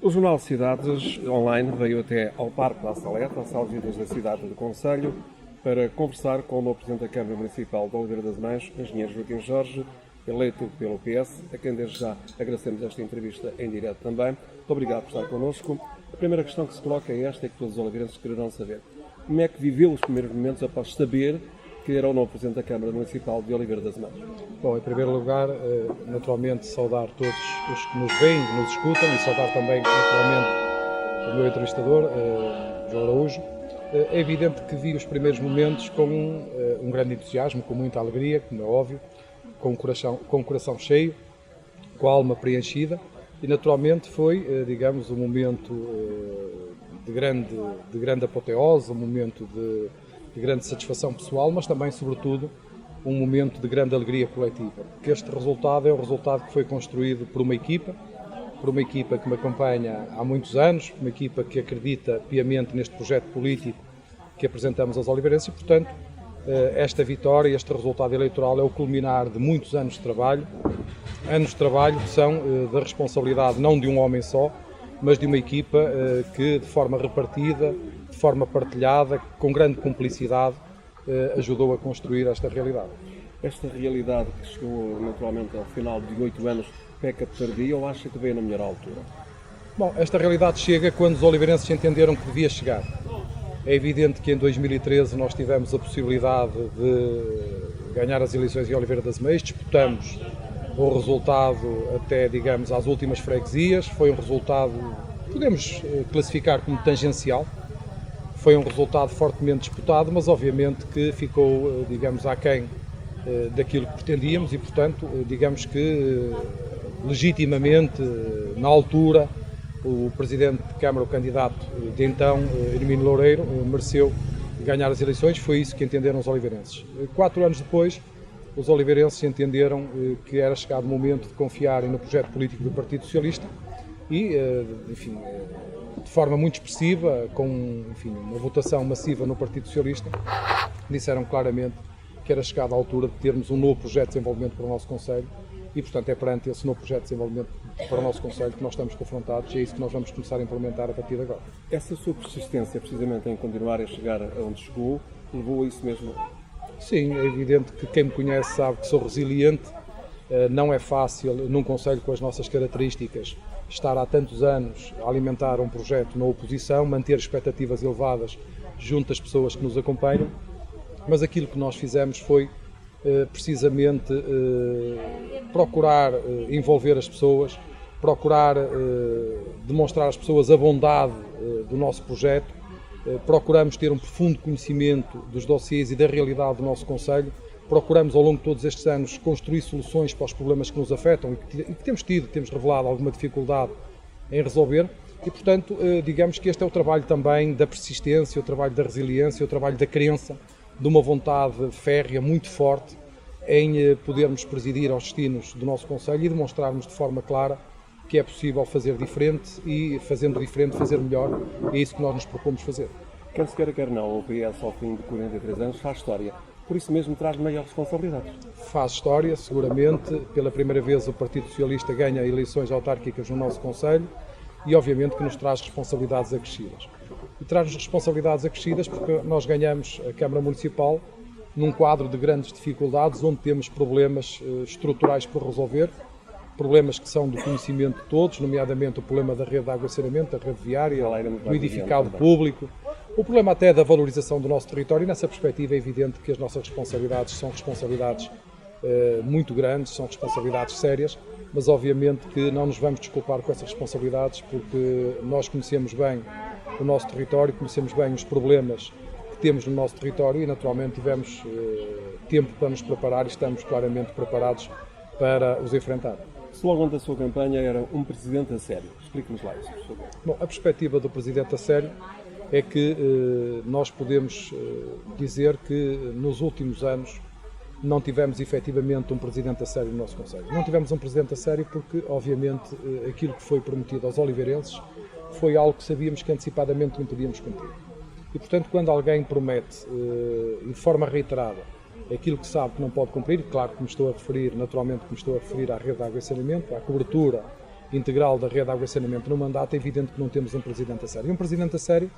O Jornal Cidades Online veio até ao Parque da Salete, às salas da cidade do Concelho, para conversar com o novo Presidente da Câmara Municipal de Oliveira das Mães, engenheiro Joaquim Jorge, eleito pelo PS, a quem desde já agradecemos esta entrevista em direto também. Muito obrigado por estar connosco. A primeira questão que se coloca é esta, é que todos os oliveirenses quererão saber. Como é que viveu os primeiros momentos após saber que era o novo Presidente da Câmara Municipal de Oliveira das Mães? Bom, em primeiro lugar, naturalmente, saudar todos os que nos veem, que nos escutam, e saudar também, naturalmente, o meu entrevistador, João Araújo. É evidente que vi os primeiros momentos com um grande entusiasmo, com muita alegria, como é óbvio, com o coração cheio, com a alma preenchida, e naturalmente foi, digamos, um momento de grande apoteose, um momento de grande satisfação pessoal, mas também, sobretudo, um momento de grande alegria coletiva, porque este resultado é o resultado que foi construído por uma equipa que me acompanha há muitos anos, uma equipa que acredita piamente neste projeto político que apresentamos aos oliveirenses e, portanto, esta vitória, este resultado eleitoral é o culminar de muitos anos de trabalho que são da responsabilidade não de um homem só, mas de uma equipa que, de forma repartida, de forma partilhada, com grande cumplicidade, ajudou a construir esta realidade. Esta realidade que chegou naturalmente ao final de 8 anos peca de tardia ou acha que veio na melhor altura? Bom, esta realidade chega quando os oliveirenses entenderam que devia chegar. É evidente que em 2013 nós tivemos a possibilidade de ganhar as eleições em Oliveira das Mães, disputamos o resultado até, digamos, às últimas freguesias, foi um resultado, podemos classificar como tangencial, foi um resultado fortemente disputado, mas obviamente que ficou, digamos, aquém daquilo que pretendíamos e, portanto, digamos que legitimamente, na altura, o Presidente de Câmara, o candidato de então, Hermínio Loureiro, mereceu ganhar as eleições, foi isso que entenderam os oliveirenses. 4 anos depois, os oliveirenses entenderam que era chegado o momento de confiarem no projeto político do Partido Socialista e, enfim, de forma muito expressiva, com, enfim, uma votação massiva no Partido Socialista, disseram claramente que era chegada a altura de termos um novo projeto de desenvolvimento para o nosso Concelho e, portanto, é perante esse novo projeto de desenvolvimento para o nosso Concelho que nós estamos confrontados e é isso que nós vamos começar a implementar a partir de agora. Essa sua persistência, precisamente, em continuar a chegar aonde chegou, levou a isso mesmo? Sim, é evidente que quem me conhece sabe que sou resiliente. Não é fácil, num Concelho com as nossas características, estar há tantos anos a alimentar um projeto na oposição, manter expectativas elevadas junto às pessoas que nos acompanham, mas aquilo que nós fizemos foi precisamente procurar envolver as pessoas, procurar demonstrar às pessoas a bondade do nosso projeto, procuramos ter um profundo conhecimento dos dossiês e da realidade do nosso Concelho, procuramos ao longo de todos estes anos construir soluções para os problemas que nos afetam e que temos revelado alguma dificuldade em resolver e, portanto, digamos que este é o trabalho também da persistência, o trabalho da resiliência, o trabalho da crença, de uma vontade férrea, muito forte, em podermos presidir aos destinos do nosso Concelho e demonstrarmos de forma clara que é possível fazer diferente e, fazendo diferente, fazer melhor. É isso que nós nos propomos fazer. Quer se queira, quer não, o PS, ao fim de 43 anos, faz história. Por isso mesmo traz maior responsabilidade. Faz história, seguramente. Pela primeira vez o Partido Socialista ganha eleições autárquicas no nosso Concelho e, obviamente, que nos traz responsabilidades acrescidas. E traz-nos responsabilidades acrescidas porque nós ganhamos a Câmara Municipal num quadro de grandes dificuldades, onde temos problemas estruturais por resolver, problemas que são do conhecimento de todos, nomeadamente o problema da rede de água e saneamento, da rede viária, do edificado público, o problema até da valorização do nosso território, e nessa perspectiva é evidente que as nossas responsabilidades são responsabilidades muito grandes, são responsabilidades sérias, mas obviamente que não nos vamos desculpar com essas responsabilidades porque nós conhecemos bem o nosso território, conhecemos bem os problemas que temos no nosso território e naturalmente tivemos tempo para nos preparar e estamos claramente preparados para os enfrentar. O slogan da sua campanha era um presidente a sério. Explique-nos lá isso, por favor. Bom, a perspectiva do presidente a sério é que nós podemos dizer que nos últimos anos não tivemos efetivamente um presidente a sério no nosso Concelho. Não tivemos um presidente a sério porque, obviamente, aquilo que foi prometido aos oliveirenses foi algo que sabíamos que antecipadamente não podíamos cumprir. E, portanto, quando alguém promete, de forma reiterada, aquilo que sabe que não pode cumprir, claro que me estou a referir, naturalmente que me estou a referir à rede de água e saneamento, à cobertura integral da rede de água e saneamento no mandato, é evidente que não temos um presidente a sério. E um presidente a sério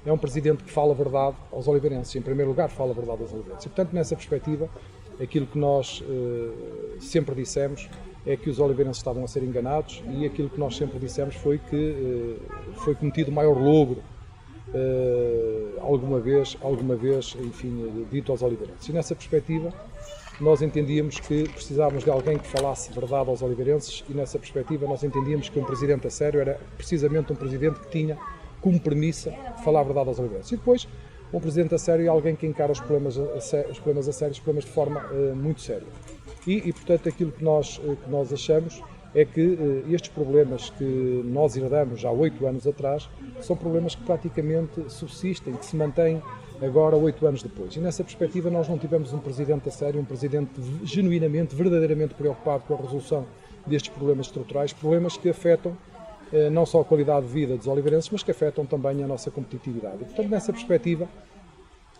é um presidente que fala a verdade aos oliveirenses. Em primeiro lugar, fala a verdade aos oliveirenses. E, portanto, nessa perspectiva, aquilo que nós sempre dissemos é que os oliveirenses estavam a ser enganados, e aquilo que nós sempre dissemos foi que foi cometido o maior logro alguma vez, enfim, dito aos oliveirenses. E nessa perspectiva, nós entendíamos que precisávamos de alguém que falasse verdade aos oliveirenses, e nessa perspectiva nós entendíamos que um presidente a sério era precisamente um presidente que tinha como premissa falar a verdade aos oliveirenses. E depois, um presidente a sério é alguém que encara os problemas a sério, os problemas de forma muito séria. E, portanto, aquilo que nós achamos é que estes problemas que nós herdamos já há 8 anos atrás são problemas que praticamente subsistem, que se mantêm agora 8 anos depois. E nessa perspectiva nós não tivemos um presidente a sério, um presidente genuinamente, verdadeiramente preocupado com a resolução destes problemas estruturais, problemas que afetam não só a qualidade de vida dos oliveirenses, mas que afetam também a nossa competitividade. E, portanto, nessa perspectiva,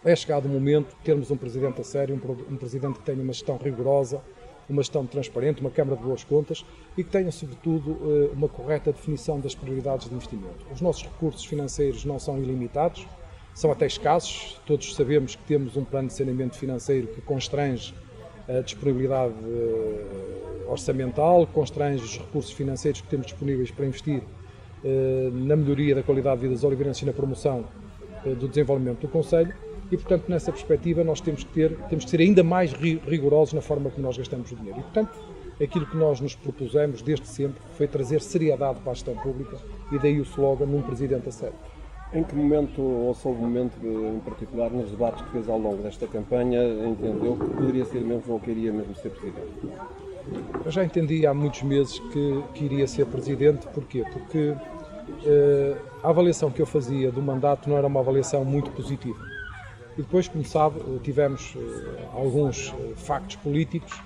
é chegado o momento de termos um presidente a sério, um presidente que tenha uma gestão rigorosa, uma gestão transparente, uma Câmara de Boas Contas e que tenha, sobretudo, uma correta definição das prioridades de investimento. Os nossos recursos financeiros não são ilimitados, são até escassos. Todos sabemos que temos um plano de saneamento financeiro que constrange a disponibilidade orçamental, constrange os recursos financeiros que temos disponíveis para investir na melhoria da qualidade de vida dos oliveirenses e na promoção do desenvolvimento do concelho. E, portanto, nessa perspectiva, nós temos que ser ainda mais rigorosos na forma como nós gastamos o dinheiro. E, portanto, aquilo que nós nos propusemos desde sempre foi trazer seriedade para a gestão pública, e daí o slogan "Num Presidente a Sério". Em que momento, ou se houve um momento em particular, nos debates que fez ao longo desta campanha, entendeu que poderia ser mesmo ou que iria mesmo ser Presidente? Eu já entendi há muitos meses que iria ser Presidente. Porquê? Porque a avaliação que eu fazia do mandato não era uma avaliação muito positiva. E depois, como sabe, tivemos alguns factos políticos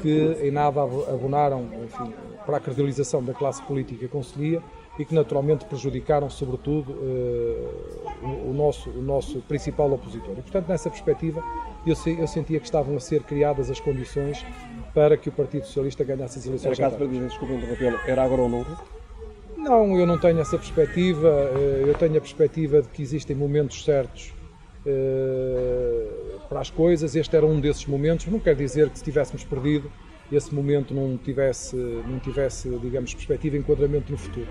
que em nada abonaram, enfim, para a credibilização da classe política concelhia e que naturalmente prejudicaram, sobretudo, o nosso principal opositor. E, portanto, nessa perspectiva, eu sentia que estavam a ser criadas as condições para que o Partido Socialista ganhasse as eleições. Era caso para dizer, desculpa interrompê-lo, era agora ou nunca? Não, eu não tenho essa perspectiva. Eu tenho a perspectiva de que existem momentos certos para as coisas. Este era um desses momentos. Não quer dizer que, se tivéssemos perdido, esse momento não tivesse, digamos, perspectiva e enquadramento no futuro.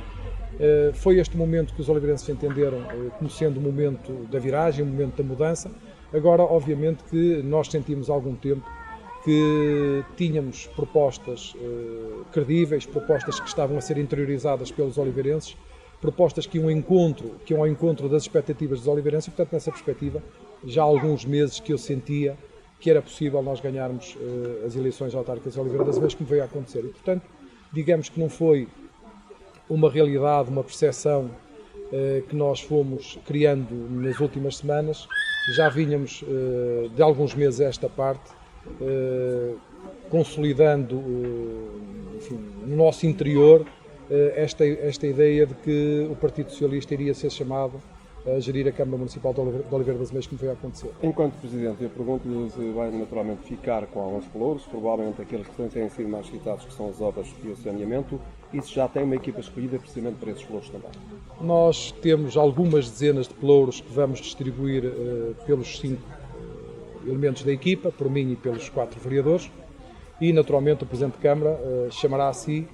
Foi este momento que os oliveirenses entenderam como sendo o momento da viragem, o momento da mudança. Agora, obviamente, que nós sentimos há algum tempo que tínhamos propostas credíveis, propostas que estavam a ser interiorizadas pelos oliveirenses, propostas que iam ao encontro das expectativas dos oliveirenses, e, portanto, nessa perspectiva, já há alguns meses que eu sentia que era possível nós ganharmos as eleições autárquicas de Oliveira das Meias, como veio a acontecer. E, portanto, digamos que não foi uma realidade, uma percepção que nós fomos criando nas últimas semanas. Já vínhamos de alguns meses a esta parte, consolidando, enfim, no nosso interior esta ideia de que o Partido Socialista iria ser chamado a gerir a Câmara Municipal de Oliveira das Meias, como veio a acontecer. Enquanto Presidente, eu pergunto-lhe se vai naturalmente ficar com alguns pelouros, provavelmente aqueles que têm sido mais citados, que são as obras e o saneamento, e se já tem uma equipa escolhida precisamente para esses pelouros também. Nós temos algumas dezenas de pelouros que vamos distribuir pelos 5 elementos da equipa, por mim e pelos 4 vereadores, e naturalmente o Presidente de Câmara chamará a si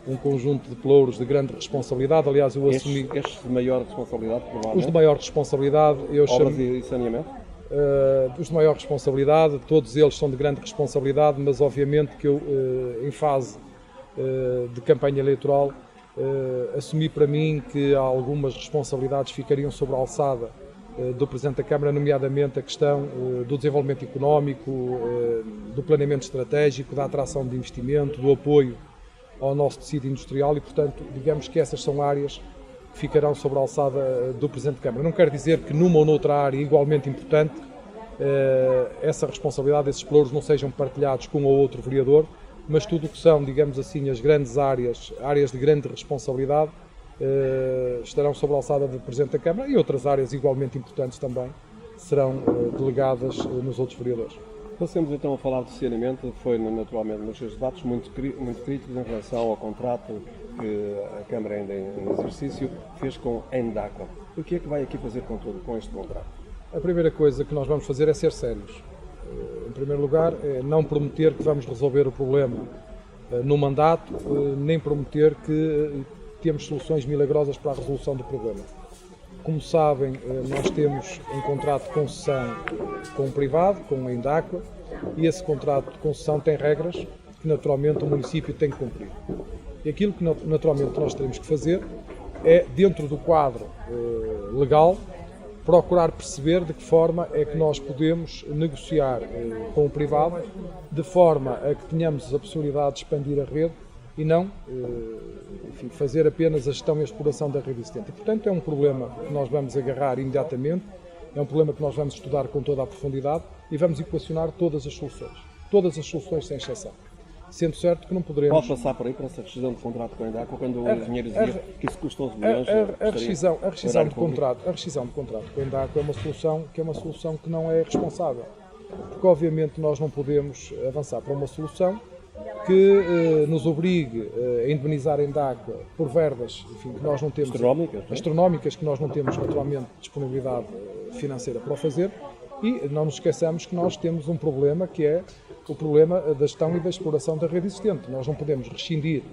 um conjunto de pelouros de grande responsabilidade. Aliás, eu assumi... Estes de maior responsabilidade, provavelmente? Os de maior responsabilidade, eu chamo... Obras e saneamento? Os de maior responsabilidade, todos eles são de grande responsabilidade, mas obviamente que eu, em fase de campanha eleitoral, assumi para mim que algumas responsabilidades ficariam sobre a alçada do Presidente da Câmara, nomeadamente a questão do desenvolvimento económico, do planeamento estratégico, da atração de investimento, do apoio ao nosso tecido industrial, e, portanto, digamos que essas são áreas que ficarão sobre a alçada do Presidente da Câmara. Não quer dizer que numa ou noutra área igualmente importante essa responsabilidade, esses pelouros não sejam partilhados com um ou outro vereador, mas tudo o que são, digamos assim, as grandes áreas de grande responsabilidade, estarão sobre a alçada do Presidente da Câmara, e outras áreas igualmente importantes também serão delegadas nos outros vereadores. Passemos então a falar de saneamento. Foi naturalmente nos seus debates muito críticos em relação ao contrato que a Câmara, ainda em exercício, fez com a Endacua. O que é que vai aqui fazer com este contrato? A primeira coisa que nós vamos fazer é ser sérios. Em primeiro lugar, é não prometer que vamos resolver o problema no mandato, nem prometer que temos soluções milagrosas para a resolução do problema. Como sabem, nós temos um contrato de concessão com o privado, com a Endacua, e esse contrato de concessão tem regras que naturalmente o município tem que cumprir. E aquilo que naturalmente nós teremos que fazer é, dentro do quadro legal, procurar perceber de que forma é que nós podemos negociar com o privado, de forma a que tenhamos a possibilidade de expandir a rede e não fazer apenas a gestão e a exploração da rede existente. E, portanto, é um problema que nós vamos agarrar imediatamente, é um problema que nós vamos estudar com toda a profundidade e vamos equacionar todas as soluções sem exceção. Sendo certo que não poderemos... Pode passar por aí para essa rescisão de contrato com a Endacua, quando o engenheiro dizia que isso custou os milhões? A rescisão de contrato com a Endacua é uma solução que não é responsável, porque obviamente nós não podemos avançar para uma solução que nos obrigue a indemnizar a Endacua por verbas, enfim, que nós não temos, astronómicas, que nós não temos naturalmente disponibilidade financeira para o fazer, e não nos esqueçamos que nós temos um problema que é o problema da gestão e da exploração da rede existente. Nós não podemos rescindir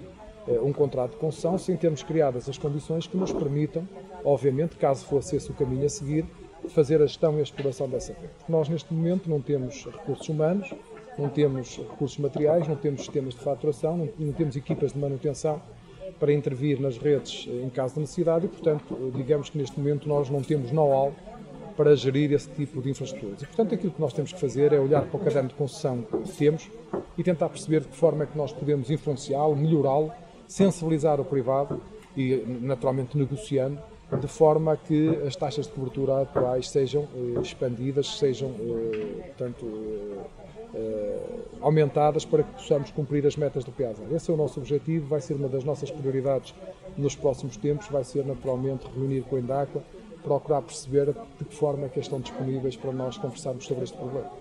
um contrato de concessão sem termos criadas as condições que nos permitam, obviamente, caso fosse esse o caminho a seguir, fazer a gestão e a exploração dessa rede. Porque nós neste momento não temos recursos humanos, não temos recursos materiais, não temos sistemas de faturação, não temos equipas de manutenção para intervir nas redes em caso de necessidade e, portanto, digamos que neste momento nós não temos know-how para gerir esse tipo de infraestruturas. E, portanto, aquilo que nós temos que fazer é olhar para o caderno de concessão que temos e tentar perceber de que forma é que nós podemos influenciá-lo, melhorá-lo, sensibilizar o privado e, naturalmente, negociando, de forma a que as taxas de cobertura atuais sejam expandidas, sejam, portanto, aumentadas para que possamos cumprir as metas do PIASA. Esse é o nosso objetivo, vai ser uma das nossas prioridades nos próximos tempos, vai ser naturalmente reunir com a Endacua, procurar perceber de que forma é que estão disponíveis para nós conversarmos sobre este problema.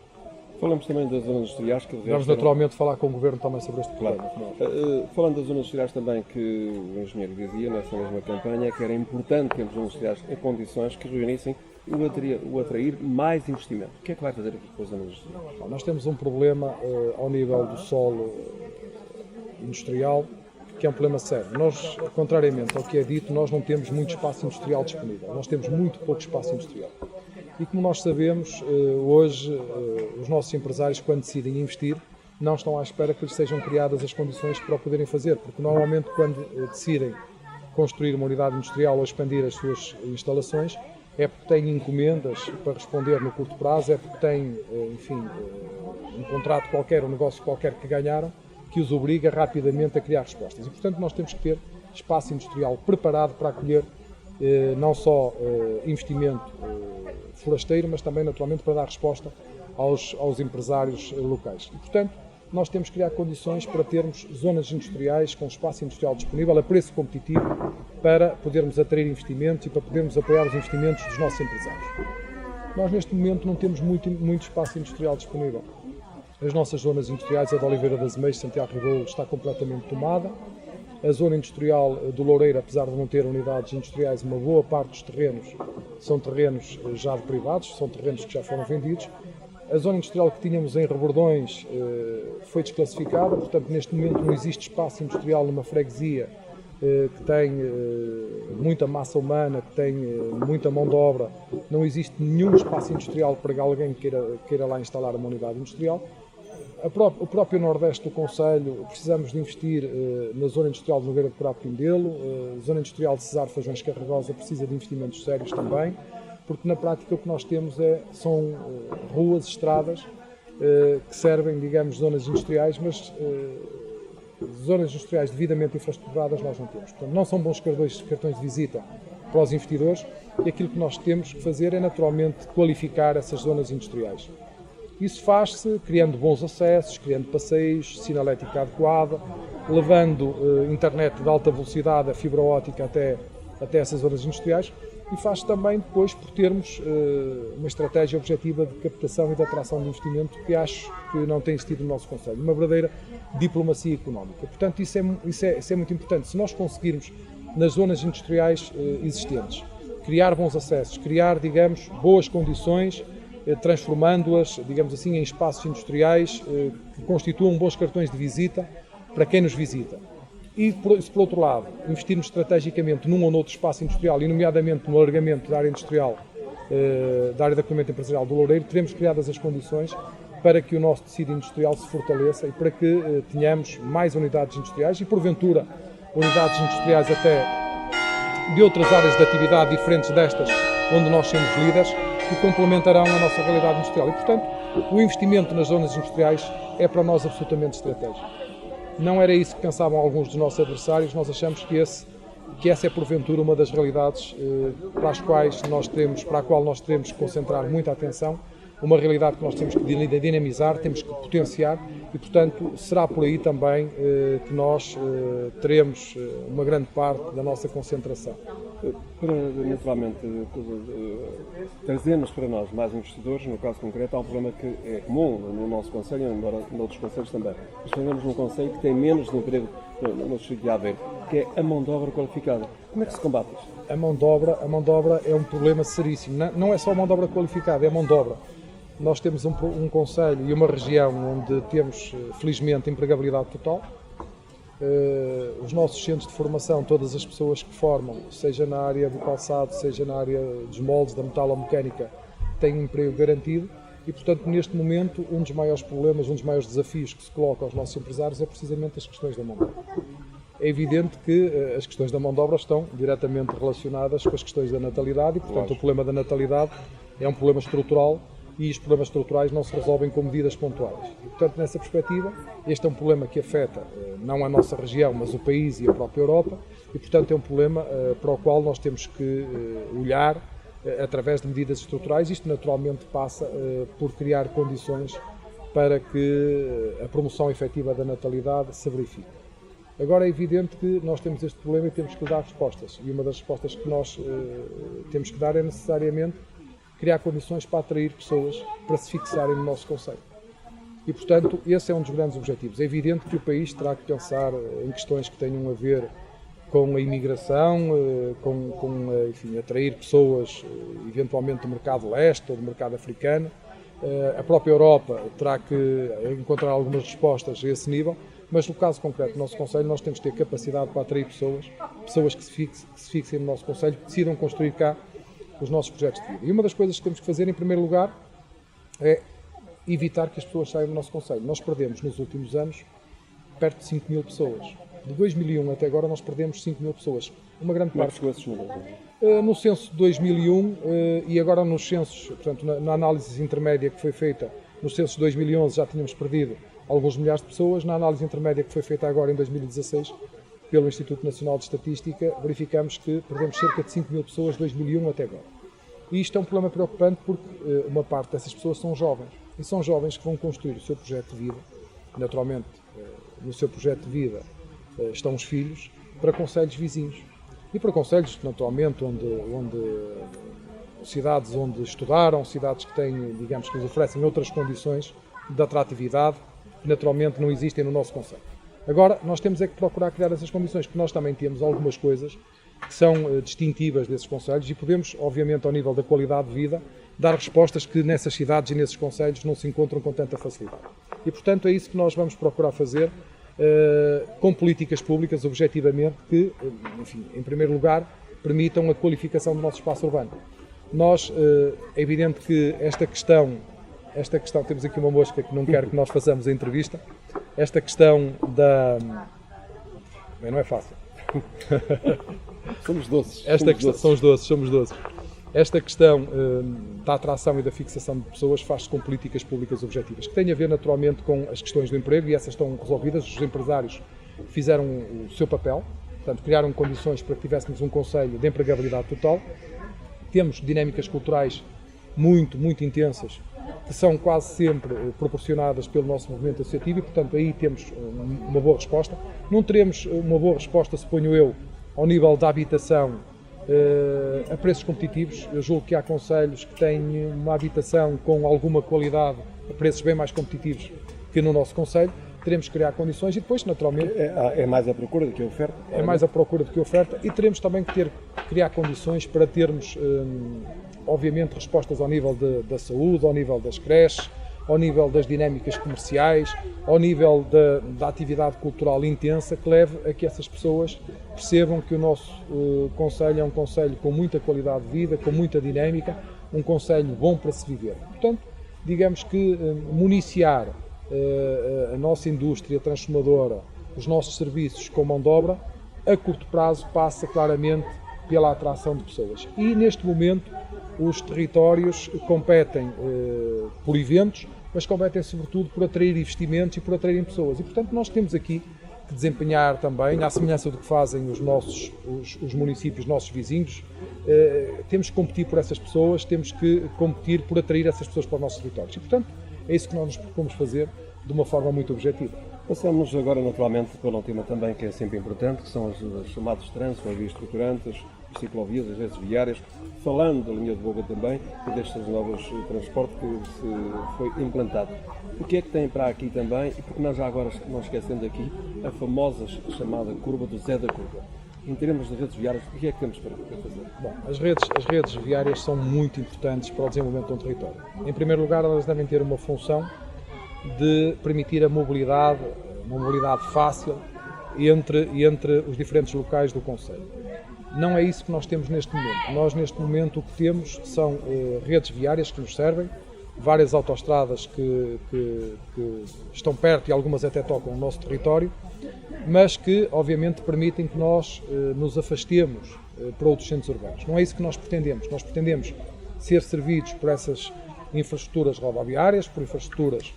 Falamos também das zonas industriais que... Vamos naturalmente falar com o Governo também sobre este problema. Claro. Falando das zonas industriais também, que o engenheiro dizia nessa mesma campanha que era importante termos zonas industriais em condições que reunissem o atrair mais investimento. O que é que vai fazer aqui com as zonas industriais? Bom, nós temos um problema ao nível do solo industrial, que é um problema sério. Nós, contrariamente ao que é dito, nós não temos muito espaço industrial disponível. Nós temos muito pouco espaço industrial. E como nós sabemos, hoje os nossos empresários, quando decidem investir, não estão à espera que lhes sejam criadas as condições para o poderem fazer, porque normalmente quando decidem construir uma unidade industrial ou expandir as suas instalações, é porque têm encomendas para responder no curto prazo, é porque têm, enfim, um contrato qualquer, um negócio qualquer que ganharam, que os obriga rapidamente a criar respostas. E, portanto, nós temos que ter espaço industrial preparado para acolher não só investimento forasteiro, mas também, naturalmente, para dar resposta aos empresários locais. E, portanto, nós temos que criar condições para termos zonas industriais com espaço industrial disponível a preço competitivo para podermos atrair investimentos e para podermos apoiar os investimentos dos nossos empresários. Nós, neste momento, não temos muito espaço industrial disponível. As nossas zonas industriais, a de Oliveira das Meias, Santiago Rebolo, está completamente tomada. A zona industrial do Loureiro, apesar de não ter unidades industriais, uma boa parte dos terrenos são terrenos já de privados, são terrenos que já foram vendidos. A zona industrial que tínhamos em Rebordões foi desclassificada, portanto, neste momento não existe espaço industrial numa freguesia que tem muita massa humana, que tem muita mão de obra. Não existe nenhum espaço industrial para alguém que queira lá instalar uma unidade industrial. O próprio Nordeste do Concelho, precisamos de investir na zona industrial de Nogueira de Corá Pindelo, a zona industrial de Cesar Feijões Carregosa precisa de investimentos sérios também, porque na prática o que nós temos são ruas, estradas, que servem, digamos, zonas industriais, mas zonas industriais devidamente infraestruturadas nós não temos. Portanto, não são bons cartões de visita para os investidores e aquilo que nós temos que fazer é naturalmente qualificar essas zonas industriais. Isso faz-se criando bons acessos, criando passeios, sinalética adequada, levando internet de alta velocidade, a fibra óptica até essas zonas industriais e faz também depois por termos uma estratégia objetiva de captação e de atração de investimento que acho que não tem existido no nosso concelho, uma verdadeira diplomacia económica. Portanto, isso é muito importante. Se nós conseguirmos, nas zonas industriais existentes, criar bons acessos, criar, digamos, boas condições, transformando-as, digamos assim, em espaços industriais que constituam bons cartões de visita para quem nos visita. E, se por outro lado, investirmos estrategicamente num ou noutro espaço industrial, e nomeadamente no alargamento da área industrial, da área de equipamento empresarial do Loureiro, teremos criadas as condições para que o nosso tecido industrial se fortaleça e para que tenhamos mais unidades industriais e, porventura, unidades industriais até de outras áreas de atividade diferentes destas, onde nós somos líderes, que complementarão a nossa realidade industrial. E, portanto, o investimento nas zonas industriais é para nós absolutamente estratégico. Não era isso que pensavam alguns dos nossos adversários. Nós achamos que essa é porventura uma das realidades para a qual nós teremos que concentrar muita atenção, uma realidade que nós temos que dinamizar, temos que potenciar e, portanto, será por aí também que nós teremos uma grande parte da nossa concentração. Para, naturalmente, trazermos para nós mais investidores, no caso concreto, há um problema que é comum no nosso concelho, embora noutros concelhos também. Nós temos um concelho que tem menos de emprego no distrito de Aveiro, que é a mão de obra qualificada. Como é que se combate isto? A mão de obra é um problema seríssimo. Não é só a mão de obra qualificada, é a mão de obra. Nós temos um concelho e uma região onde temos, felizmente, empregabilidade total. Os nossos centros de formação, todas as pessoas que formam, seja na área do calçado, seja na área dos moldes, da metalomecânica, têm um emprego garantido e, portanto, neste momento, um dos maiores problemas, um dos maiores desafios que se coloca aos nossos empresários é precisamente as questões da mão de obra. É evidente que as questões da mão de obra estão diretamente relacionadas com as questões da natalidade e, portanto, o problema da natalidade é um problema estrutural e os problemas estruturais não se resolvem com medidas pontuais. E, portanto, nessa perspectiva, este é um problema que afeta não a nossa região, mas o país e a própria Europa, e, portanto, é um problema para o qual nós temos que olhar através de medidas estruturais. Isto, naturalmente, passa por criar condições para que a promoção efetiva da natalidade se verifique. Agora, é evidente que nós temos este problema e temos que dar respostas, e uma das respostas que nós temos que dar é necessariamente criar condições para atrair pessoas para se fixarem no nosso concelho. E, portanto, esse é um dos grandes objetivos. É evidente que o país terá que pensar em questões que tenham a ver com a imigração, enfim, atrair pessoas, eventualmente do mercado leste ou do mercado africano. A própria Europa terá que encontrar algumas respostas a esse nível, mas no caso concreto do nosso concelho nós temos que ter capacidade para atrair pessoas que se fixem no nosso concelho, que decidam construir cá os nossos projetos de vida. E uma das coisas que temos que fazer, em primeiro lugar, é evitar que as pessoas saiam do nosso concelho. Nós perdemos, nos últimos anos, perto de 5 mil pessoas. De 2001 até agora, nós perdemos 5 mil pessoas. Uma grande parte. Como é que chegou a esses números? No censo de 2001 e agora nos censos, portanto, na análise intermédia que foi feita, no censo de 2011 já tínhamos perdido alguns milhares de pessoas. Na análise intermédia que foi feita agora em 2016, pelo Instituto Nacional de Estatística, verificamos que perdemos cerca de 5 mil pessoas de 2001 até agora. E isto é um problema preocupante porque uma parte dessas pessoas são jovens. E são jovens que vão construir o seu projeto de vida. Naturalmente, no seu projeto de vida estão os filhos, para concelhos vizinhos. E para concelhos, naturalmente, onde cidades onde estudaram, cidades que têm, digamos, que nos oferecem outras condições de atratividade, que naturalmente não existem no nosso concelho. Agora, nós temos é que procurar criar essas condições, porque nós também temos algumas coisas que são distintivas desses concelhos e podemos, obviamente, ao nível da qualidade de vida, dar respostas que nessas cidades e nesses concelhos não se encontram com tanta facilidade. E, portanto, é isso que nós vamos procurar fazer com políticas públicas, objetivamente, que, enfim, em primeiro lugar, permitam a qualificação do nosso espaço urbano. Nós, é evidente que esta questão, temos aqui uma mosca que não quer que nós façamos a entrevista, esta questão da... Não é fácil. Somos doces. Somos doces. Esta questão da atração e da fixação de pessoas faz-se com políticas públicas objetivas, que têm a ver naturalmente com as questões do emprego e essas estão resolvidas. Os empresários fizeram o seu papel, portanto criaram condições para que tivéssemos um concelho de empregabilidade total. Temos dinâmicas culturais muito, muito intensas, que são quase sempre proporcionadas pelo nosso movimento associativo e, portanto, aí temos uma boa resposta. Não teremos uma boa resposta, suponho eu, ao nível da habitação a preços competitivos. Eu julgo que há concelhos que têm uma habitação com alguma qualidade a preços bem mais competitivos que no nosso concelho. Teremos que criar condições e depois, naturalmente... É mais a procura do que a oferta? É mais a procura do que a oferta e teremos também que criar condições para termos, obviamente, respostas ao nível da saúde, ao nível das creches, ao nível das dinâmicas comerciais, ao nível da atividade cultural intensa, que leve a que essas pessoas percebam que o nosso concelho é um concelho com muita qualidade de vida, com muita dinâmica, um concelho bom para se viver. Portanto, digamos que municiar a nossa indústria transformadora, os nossos serviços com mão de obra, a curto prazo passa claramente pela atração de pessoas. E neste momento os territórios competem por eventos, mas competem sobretudo por atrair investimentos e por atraírem pessoas. E portanto nós temos aqui que desempenhar também, à semelhança do que fazem os municípios, nossos vizinhos, temos que competir por essas pessoas, temos que competir por atrair essas pessoas para os nossos territórios. E portanto é isso que nós nos propomos fazer de uma forma muito objetiva. Passamos agora naturalmente para um tema também que é sempre importante, que são os chamados trânsitos, as vias estruturantes, as ciclovias, as redes viárias, falando da linha de Boga também e destes novos transportes que se foi implantado. O que é que tem para aqui também, e porque nós já agora não esquecendo aqui, a famosa chamada curva do Zé da Curva. Em termos de redes viárias, o que é que temos para fazer? Bom, as redes viárias são muito importantes para o desenvolvimento de um território. Em primeiro lugar, elas devem ter uma função de permitir a mobilidade, uma mobilidade fácil entre os diferentes locais do concelho. Não é isso que nós temos neste momento. Nós, neste momento, o que temos são redes viárias que nos servem, várias autoestradas que estão perto e algumas até tocam o nosso território, mas que, obviamente, permitem que nós nos afastemos para outros centros urbanos. Não é isso que nós pretendemos. Nós pretendemos ser servidos por essas infraestruturas rodoviárias, por infraestruturas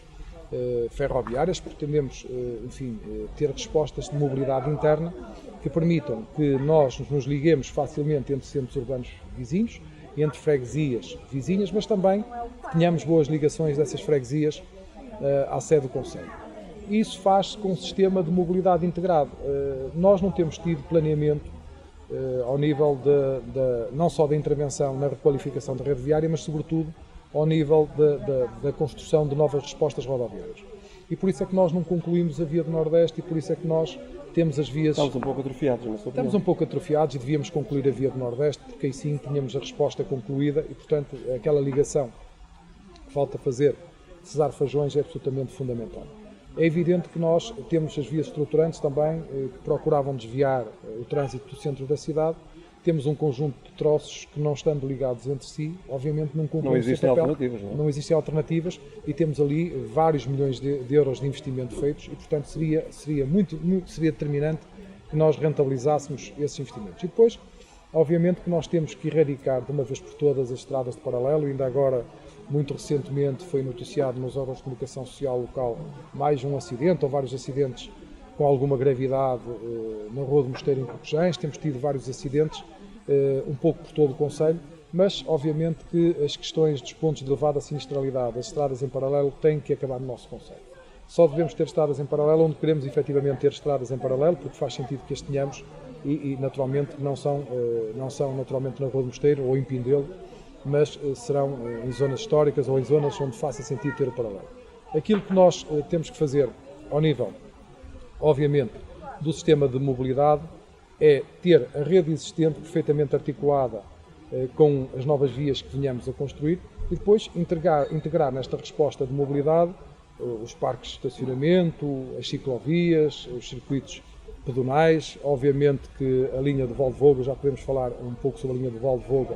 ferroviárias, pretendemos, enfim, ter respostas de mobilidade interna que permitam que nós nos liguemos facilmente entre centros urbanos vizinhos, entre freguesias vizinhas, mas também que tenhamos boas ligações dessas freguesias à sede do concelho. Isso faz-se com um sistema de mobilidade integrado. Nós não temos tido planeamento ao nível não só da intervenção na requalificação da rede viária, mas sobretudo ao nível da construção de novas respostas rodoviárias. E por isso é que nós não concluímos a Via do Nordeste e por isso é que nós temos as vias... Estamos um pouco atrofiados, na sua opinião. Estamos um pouco atrofiados e devíamos concluir a Via do Nordeste, porque aí sim tínhamos a resposta concluída e, portanto, aquela ligação que falta fazer de Cesário-Fajões é absolutamente fundamental. É evidente que nós temos as vias estruturantes também que procuravam desviar o trânsito do centro da cidade. Temos um conjunto de troços que, não estando ligados entre si, obviamente não cumprem o seu papel. Alternativas, não é? Não existem alternativas e temos ali vários milhões de euros de investimento feitos e, portanto, seria determinante que nós rentabilizássemos esses investimentos. E depois, obviamente, que nós temos que erradicar de uma vez por todas as estradas de paralelo. Ainda agora, muito recentemente, foi noticiado nos órgãos de comunicação social local mais um acidente ou vários acidentes com alguma gravidade na Rua do Mosteiro em Cocujães. Temos tido vários acidentes, um pouco por todo o concelho, mas obviamente que as questões dos pontos de elevada sinistralidade, as estradas em paralelo, têm que acabar no nosso concelho. Só devemos ter estradas em paralelo onde queremos efetivamente ter estradas em paralelo, porque faz sentido que as tenhamos e naturalmente não são naturalmente na Rua do Mosteiro ou em Pindelo, mas serão em zonas históricas ou em zonas onde faça sentido ter o paralelo. Aquilo que nós temos que fazer ao nível, obviamente, do sistema de mobilidade é ter a rede existente perfeitamente articulada com as novas vias que venhamos a construir e depois integrar nesta resposta de mobilidade os parques de estacionamento, as ciclovias, os circuitos pedonais. Obviamente que a linha de Valdevoga, já podemos falar um pouco sobre a linha de Valdevoga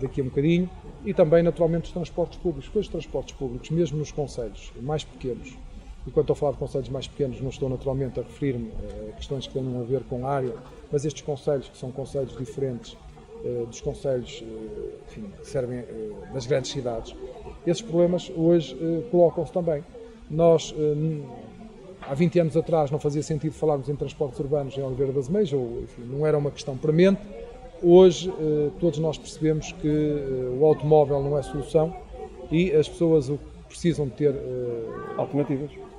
daqui a um bocadinho, e também naturalmente os transportes públicos, pois os transportes públicos, mesmo nos concelhos mais pequenos, e quando estou a falar de concelhos mais pequenos não estou naturalmente a referir-me a questões que tenham a ver com a área, mas estes concelhos que são concelhos diferentes dos concelhos enfim, que servem das grandes cidades, esses problemas hoje colocam-se também. Nós, há 20 anos atrás, não fazia sentido falarmos em transportes urbanos em Oliveira das Meias, ou enfim, não era uma questão premente. Hoje, todos nós percebemos que o automóvel não é solução e as pessoas precisam de ter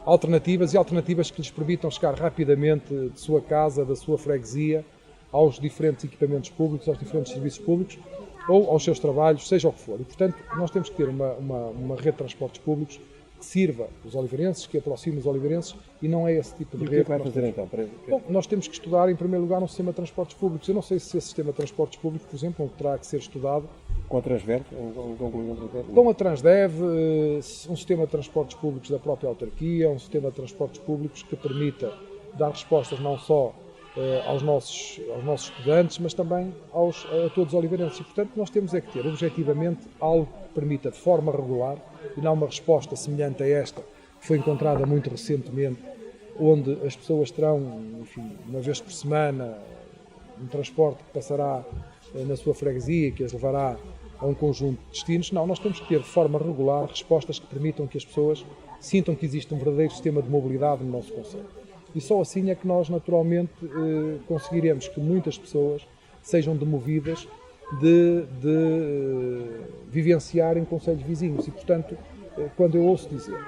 alternativas que lhes permitam chegar rapidamente de sua casa, da sua freguesia, aos diferentes equipamentos públicos, aos diferentes serviços públicos ou aos seus trabalhos, seja o que for. E, portanto, nós temos que ter uma rede de transportes públicos que sirva os oliveirenses, que aproxime os oliveirenses, e não é esse tipo de rede. E o que vai fazer então? Bom, nós temos que estudar, em primeiro lugar, um sistema de transportes públicos. Eu não sei se esse sistema de transportes públicos, por exemplo, não terá que ser estudado. Com a Transdev? Com a Transdev, um sistema de transportes públicos da própria autarquia, um sistema de transportes públicos que permita dar respostas não só aos nossos estudantes, mas também a todos os oliveirenses. E, portanto, nós temos é que ter, objetivamente, algo que permita, de forma regular, e não uma resposta semelhante a esta, que foi encontrada muito recentemente, onde as pessoas terão, enfim, uma vez por semana, um transporte que passará na sua freguesia, que as levará a um conjunto de destinos. Não, nós temos que ter, de forma regular, respostas que permitam que as pessoas sintam que existe um verdadeiro sistema de mobilidade no nosso concelho. E só assim é que nós, naturalmente, conseguiremos que muitas pessoas sejam demovidas de vivenciarem concelhos vizinhos. E, portanto, quando eu ouço dizer,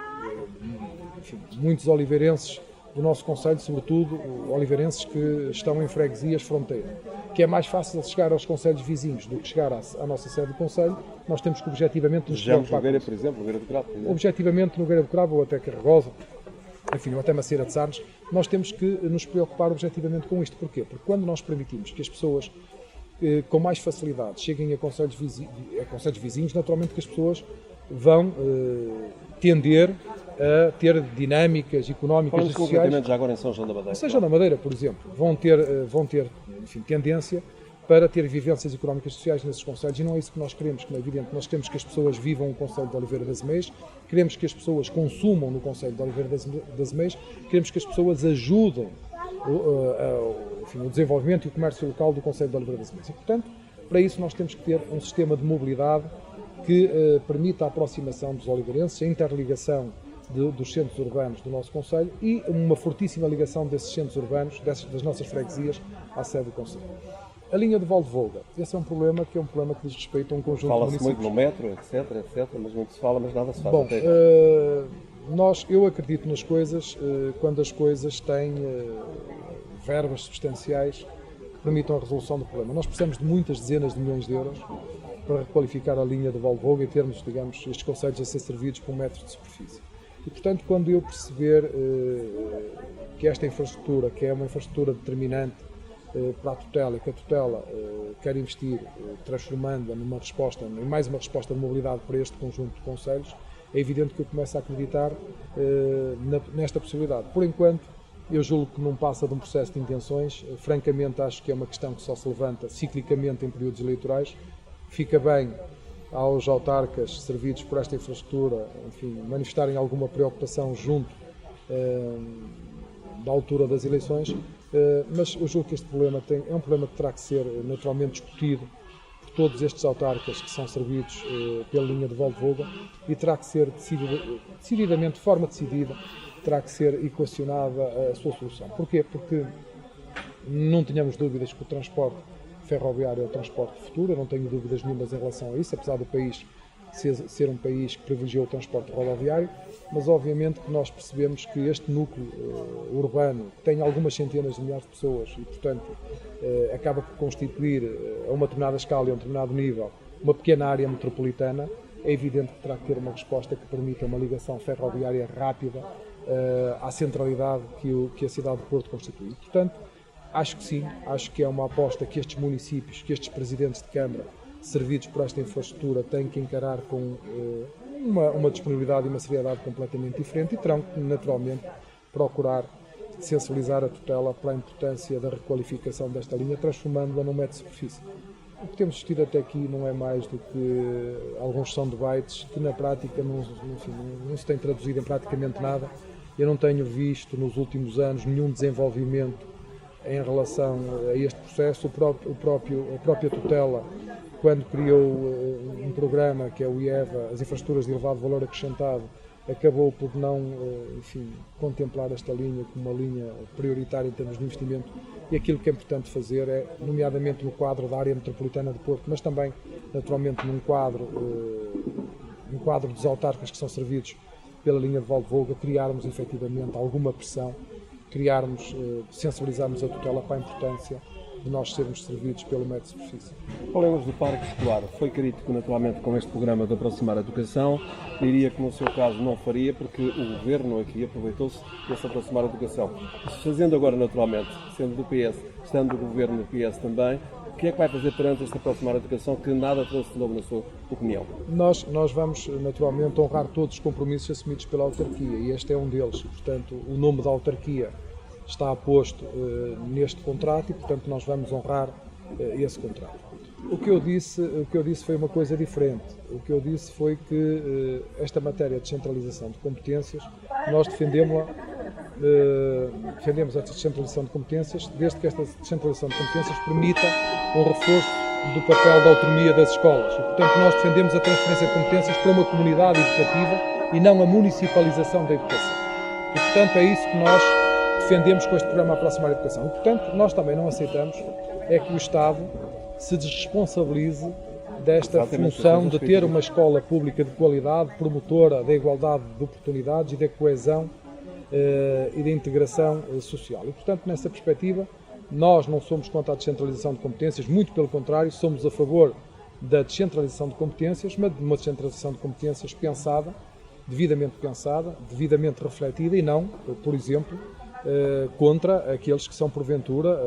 enfim, muitos oliveirenses do nosso concelho, sobretudo oliveirenses que estão em freguesias fronteira, que é mais fácil chegar aos concelhos vizinhos do que chegar à nossa sede do concelho, nós temos que objetivamente nos preocupar. Nogueira, por exemplo, Nogueira do Cravo. Objetivamente, Nogueira do Cravo ou até Carregosa, enfim, ou até Macieira de Sarnes, nós temos que nos preocupar objetivamente com isto. Porquê? Porque quando nós permitimos que as pessoas com mais facilidade cheguem a concelhos vizinhos, naturalmente que as pessoas vão tender a ter dinâmicas económicas e sociais. Já agora em São João da Madeira. São João da Madeira, por exemplo, vão ter enfim, tendência para ter vivências económicas e sociais nesses concelhos, e não é isso que nós queremos, como é evidente. Nós queremos que as pessoas vivam no concelho de Oliveira das Meias, queremos que as pessoas consumam no concelho de Oliveira das Meias, queremos que as pessoas ajudem enfim, o desenvolvimento e o comércio local do concelho de Oliveira das Meias. E, portanto, para isso nós temos que ter um sistema de mobilidade que permita a aproximação dos oliveirenses, a interligação dos centros urbanos do nosso concelho e uma fortíssima ligação desses centros urbanos, das nossas freguesias, à sede do concelho. A linha de Valdevolga, esse é um problema que diz respeito a um conjunto de municípios. Fala-se muito no metro, etc, mas muito se fala, mas nada se faz. Bom, eu acredito nas coisas quando as coisas têm verbas substanciais que permitam a resolução do problema. Nós precisamos de muitas dezenas de milhões de euros para requalificar a linha de Valdevolga e termos, digamos, estes concelhos a ser servidos por 1 metro de superfície. E, portanto, quando eu perceber que esta infraestrutura, que é uma infraestrutura determinante para a tutela e que a tutela quer investir, transformando-a em mais uma resposta de mobilidade para este conjunto de concelhos, é evidente que eu começo a acreditar nesta possibilidade. Por enquanto, eu julgo que não passa de um processo de intenções. Francamente, acho que é uma questão que só se levanta ciclicamente em períodos eleitorais. Fica bem aos autarcas servidos por esta infraestrutura, enfim, manifestarem alguma preocupação junto da altura das eleições, mas eu julgo que este problema é um problema que terá que ser naturalmente discutido por todos estes autarcas que são servidos pela linha de Valdevolga e terá que ser decididamente, de forma decidida, terá que ser equacionada a sua solução. Porquê? Porque não tenhamos dúvidas que o transporte ferroviário é o transporte de futuro, eu não tenho dúvidas nenhumas em relação a isso, apesar do país ser um país que privilegiou o transporte rodoviário, mas obviamente que nós percebemos que este núcleo urbano, que tem algumas centenas de milhares de pessoas e, portanto, acaba por constituir a uma determinada escala e a um determinado nível uma pequena área metropolitana, é evidente que terá que ter uma resposta que permita uma ligação ferroviária rápida à centralidade que a cidade de Porto constitui. Portanto, acho que sim, acho que é uma aposta que estes municípios, que estes presidentes de Câmara, servidos por esta infraestrutura, têm que encarar com uma disponibilidade e uma seriedade completamente diferente e terão que, naturalmente, procurar sensibilizar a tutela para a importância da requalificação desta linha, transformando-a num metro de superfície. O que temos assistido até aqui não é mais do que alguns são debates que, na prática, não se têm traduzido em praticamente nada. Eu não tenho visto, nos últimos anos, nenhum desenvolvimento em relação a este processo. A própria tutela, quando criou um programa que é o IEVA, as infraestruturas de elevado valor acrescentado, acabou por não, contemplar esta linha como uma linha prioritária em termos de investimento, e aquilo que é importante fazer é, nomeadamente no quadro da área metropolitana de Porto, mas também, naturalmente, num quadro dos autarcas que são servidos pela linha de Valdevolga, criarmos efetivamente alguma pressão, sensibilizarmos a tutela para a importância de nós sermos servidos pelo metro de superfície. Falemos do parque escolar. Foi crítico naturalmente com este programa de aproximar a educação. Diria que no seu caso não faria, porque o Governo aqui aproveitou-se desse aproximar a educação. Fazendo agora naturalmente, sendo do PS, estando do Governo do PS também, o que é que vai fazer perante este aproximar a educação que nada trouxe de novo na sua opinião? Nós vamos naturalmente honrar todos os compromissos assumidos pela autarquia e este é um deles. Portanto, o nome da autarquia está posto neste contrato e, portanto, nós vamos honrar esse contrato. O que eu disse foi uma coisa diferente. O que eu disse foi que esta matéria de descentralização de competências, nós defendemos esta descentralização de competências, desde que esta descentralização de competências permita um reforço do papel da autonomia das escolas. E, portanto, nós defendemos a transferência de competências para uma comunidade educativa e não a municipalização da educação. E, portanto, é isso que nós defendemos com este programa Aproximar a Educação. E, portanto, nós também não aceitamos é que o Estado se desresponsabilize desta função de ter uma escola pública de qualidade, promotora da igualdade de oportunidades e da coesão e da integração social. E, portanto, nessa perspectiva, nós não somos contra a descentralização de competências, muito pelo contrário, somos a favor da descentralização de competências, mas de uma descentralização de competências pensada, devidamente refletida e não, por exemplo, contra aqueles que são, porventura,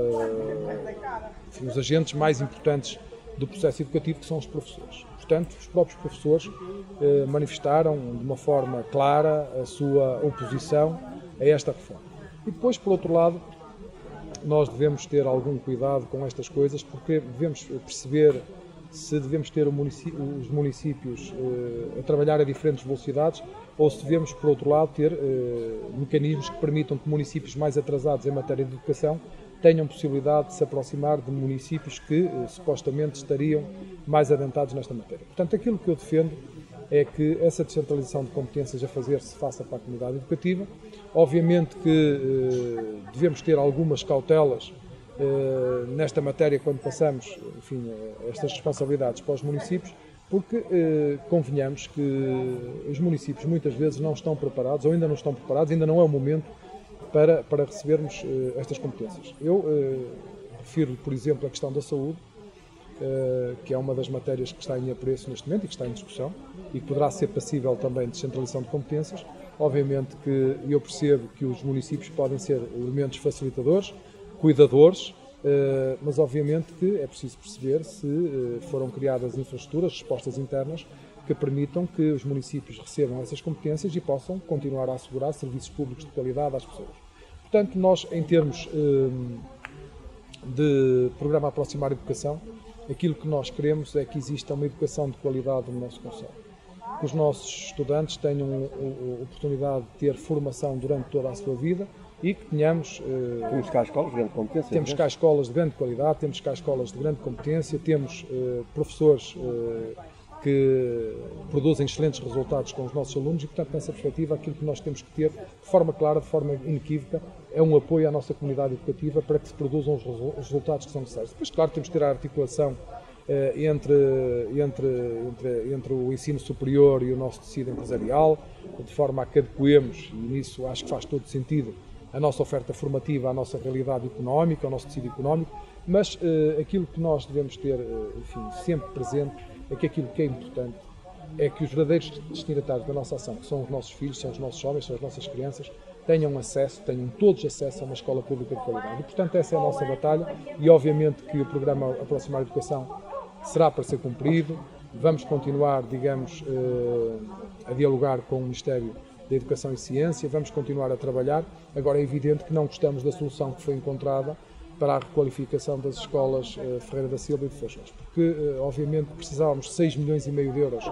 os agentes mais importantes do processo educativo, que são os professores. Portanto, os próprios professores manifestaram de uma forma clara a sua oposição a esta reforma. E depois, por outro lado, nós devemos ter algum cuidado com estas coisas, porque devemos perceber se devemos ter os municípios a trabalhar a diferentes velocidades ou se devemos, por outro lado, ter mecanismos que permitam que municípios mais atrasados em matéria de educação tenham possibilidade de se aproximar de municípios que supostamente estariam mais adiantados nesta matéria. Portanto, aquilo que eu defendo é que essa descentralização de competências a fazer se faça para a comunidade educativa. Obviamente que devemos ter algumas cautelas nesta matéria quando passamos, enfim, estas responsabilidades para os municípios, porque convenhamos que os municípios muitas vezes não estão preparados, ou ainda não estão preparados, ainda não é o momento para recebermos estas competências. Eu refiro, por exemplo, a questão da saúde, que é uma das matérias que está em apreço neste momento e que está em discussão e que poderá ser passível também de descentralização de competências. Obviamente que eu percebo que os municípios podem ser elementos facilitadores, cuidadores, mas obviamente que é preciso perceber se foram criadas infraestruturas, respostas internas, que permitam que os municípios recebam essas competências e possam continuar a assegurar serviços públicos de qualidade às pessoas. Portanto, nós, em termos de programa Aproximar a Educação, aquilo que nós queremos é que exista uma educação de qualidade no nosso concelho. Que os nossos estudantes tenham a oportunidade de ter formação durante toda a sua vida e que tenhamos... Temos cá escolas de grande competência. Temos cá escolas de grande qualidade, temos cá escolas de grande competência, temos professores que produzem excelentes resultados com os nossos alunos e, portanto, nessa perspectiva, aquilo que nós temos que ter, de forma clara, de forma inequívoca, é um apoio à nossa comunidade educativa para que se produzam os resultados que são necessários. Depois, claro, temos que ter a articulação entre o ensino superior e o nosso tecido empresarial, de forma a que adequemos, e nisso acho que faz todo sentido, a nossa oferta formativa à nossa realidade económica, ao nosso tecido económico, mas aquilo que nós devemos ter, enfim, sempre presente é que aquilo que é importante é que os verdadeiros destinatários da nossa ação, que são os nossos filhos, são os nossos jovens, são as nossas crianças, tenham todos acesso a uma escola pública de qualidade. E, portanto, essa é a nossa batalha e, obviamente, que o programa Aproximar a Educação será para ser cumprido. Vamos continuar, digamos, a dialogar com o Ministério da Educação e Ciência, vamos continuar a trabalhar. Agora, é evidente que não gostamos da solução que foi encontrada para a requalificação das escolas Ferreira da Silva e de Fajós, porque, obviamente, precisávamos de 6,5 milhões de euros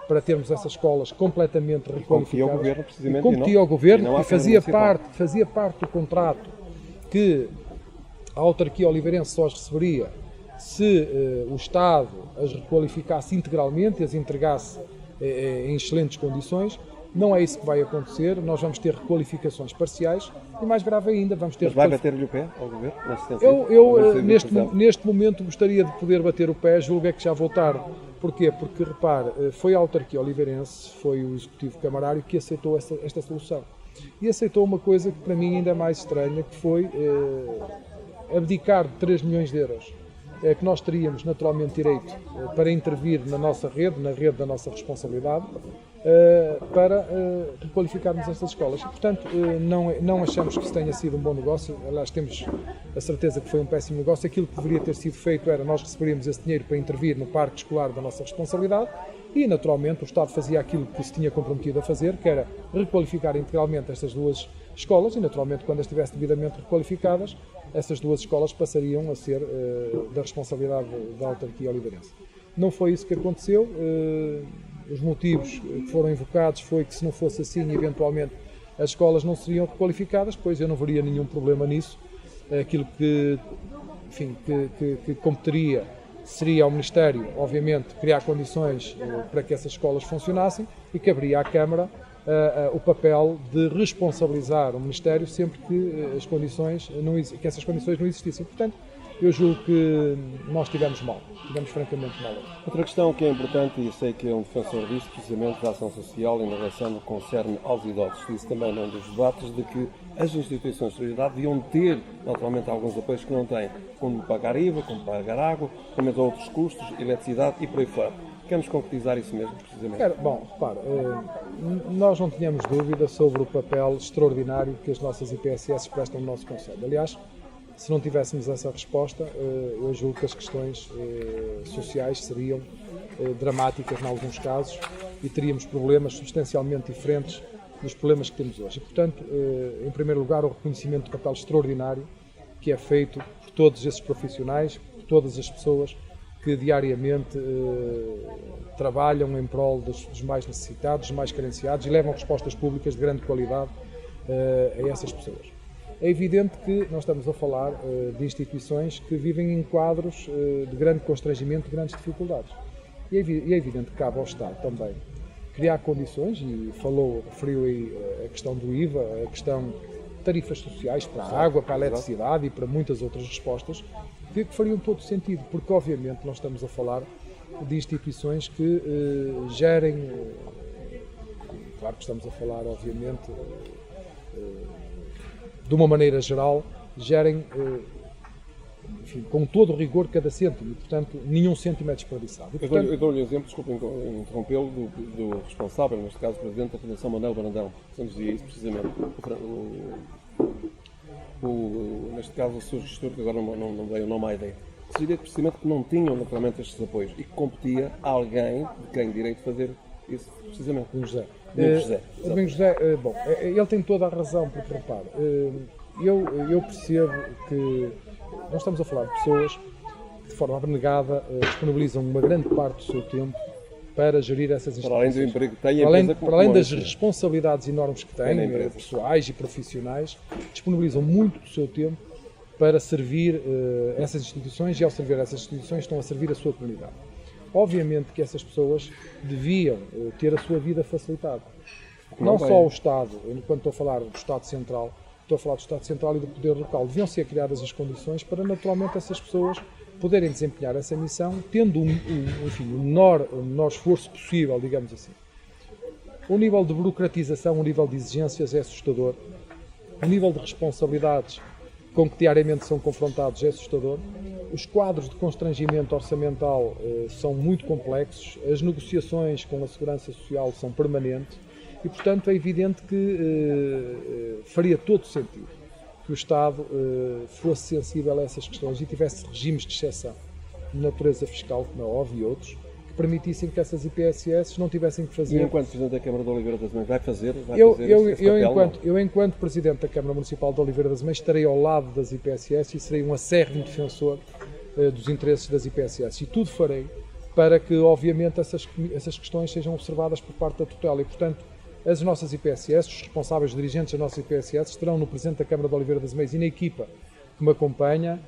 para termos essas escolas completamente requalificadas. Competia ao Governo, e fazia parte do contrato que a autarquia oliveirense só as receberia se o Estado as requalificasse integralmente e as entregasse em excelentes condições. Não é isso que vai acontecer, nós vamos ter requalificações parciais e, mais grave ainda, vamos ter... Mas vai bater-lhe o pé ao Governo? Eu neste momento, gostaria de poder bater o pé, julgo é que já vou tarde. Porquê? Porque, repare, foi a autarquia oliveirense, foi o Executivo Camarário que aceitou esta solução. E aceitou uma coisa que para mim ainda é mais estranha, que foi abdicar de 3 milhões de euros que nós teríamos naturalmente direito para intervir na nossa rede, na rede da nossa responsabilidade, para requalificarmos estas escolas. E, portanto, não achamos que isso tenha sido um bom negócio. Aliás, temos a certeza que foi um péssimo negócio. Aquilo que deveria ter sido feito era nós receberíamos esse dinheiro para intervir no parque escolar da nossa responsabilidade e, naturalmente, o Estado fazia aquilo que se tinha comprometido a fazer, que era requalificar integralmente estas 2 escolas e, naturalmente, quando as tivesse devidamente requalificadas, essas 2 escolas passariam a ser da responsabilidade da autarquia oliveirense. Não foi isso que aconteceu. Os motivos que foram invocados foi que, se não fosse assim, eventualmente as escolas não seriam requalificadas, pois eu não veria nenhum problema nisso. Aquilo que competeria seria ao Ministério, obviamente, criar condições para que essas escolas funcionassem e caberia à Câmara o papel de responsabilizar o Ministério sempre que essas condições não existissem. Portanto, eu julgo que nós tivemos francamente mal. Outra questão que é importante, e sei que é um defensor disso, precisamente da ação social em relação ao que concerne aos idosos. Disse também num dos debates de que as instituições de solidariedade deviam ter, naturalmente, alguns apoios que não têm, como pagar IVA, como pagar água, como outros custos, eletricidade e por aí fora. Queremos concretizar isso mesmo, precisamente? Bom, repara, nós não tínhamos dúvida sobre o papel extraordinário que as nossas IPSS prestam no nosso Conselho. Aliás, se não tivéssemos essa resposta, eu julgo que as questões sociais seriam dramáticas em alguns casos e teríamos problemas substancialmente diferentes dos problemas que temos hoje. E, portanto, em primeiro lugar, o reconhecimento do papel extraordinário que é feito por todos esses profissionais, por todas as pessoas que diariamente trabalham em prol dos mais necessitados, dos mais carenciados e levam respostas públicas de grande qualidade a essas pessoas. É evidente que nós estamos a falar de instituições que vivem em quadros de grande constrangimento, de grandes dificuldades. E é evidente que cabe ao Estado também criar condições, e referiu aí a questão do IVA, a questão de tarifas sociais para a água, para a eletricidade e para muitas outras respostas, que fariam todo sentido, porque obviamente nós estamos a falar de instituições que gerem, claro que estamos a falar obviamente de uma maneira geral, gerem, enfim, com todo o rigor cada cêntimo, e, portanto, nenhum cêntimo é desperdiçado. E, portanto, eu dou-lhe um exemplo, desculpe interrompê-lo, do responsável, neste caso, o Presidente da Fundação Manuel Brandão, que nos dizia isso precisamente. Neste caso, o seu gestor, que agora não veio o nome à ideia, que diria precisamente que não tinham naturalmente estes apoios e que competia a alguém de quem direito fazer isso, precisamente. José. Domingos José, bom, ele tem toda a razão, porque repare, eu percebo que nós estamos a falar de pessoas que de forma abnegada disponibilizam uma grande parte do seu tempo para gerir essas instituições. Para além do emprego que têm, para além das responsabilidades enormes que têm, pessoais e profissionais, disponibilizam muito do seu tempo para servir essas instituições, e ao servir essas instituições estão a servir a sua comunidade. Obviamente que essas pessoas deviam ter a sua vida facilitada. Não só o Estado, quando estou a falar do Estado Central, estou a falar do Estado Central e do Poder Local, deviam ser criadas as condições para naturalmente essas pessoas poderem desempenhar essa missão, tendo enfim, o menor esforço possível, digamos assim. O nível de burocratização, o nível de exigências é assustador, o nível de responsabilidades com que diariamente são confrontados é assustador. Os quadros de constrangimento orçamental são muito complexos, as negociações com a Segurança Social são permanentes e, portanto, é evidente que faria todo sentido que o Estado fosse sensível a essas questões e tivesse regimes de exceção de natureza fiscal, como é óbvio, e outros, que permitissem que essas IPSS não tivessem que fazer... E enquanto Presidente da Câmara de Oliveira das Mães vai fazer eu, enquanto Presidente da Câmara Municipal de Oliveira das Mães, estarei ao lado das IPSS e serei um acérrimo defensor dos interesses das IPSS. E tudo farei para que, obviamente, essas questões sejam observadas por parte da tutela. E, portanto, as nossas IPSS, os responsáveis, os dirigentes das nossas IPSS, estarão no Presidente da Câmara de Oliveira das Mães e na equipa que me acompanha,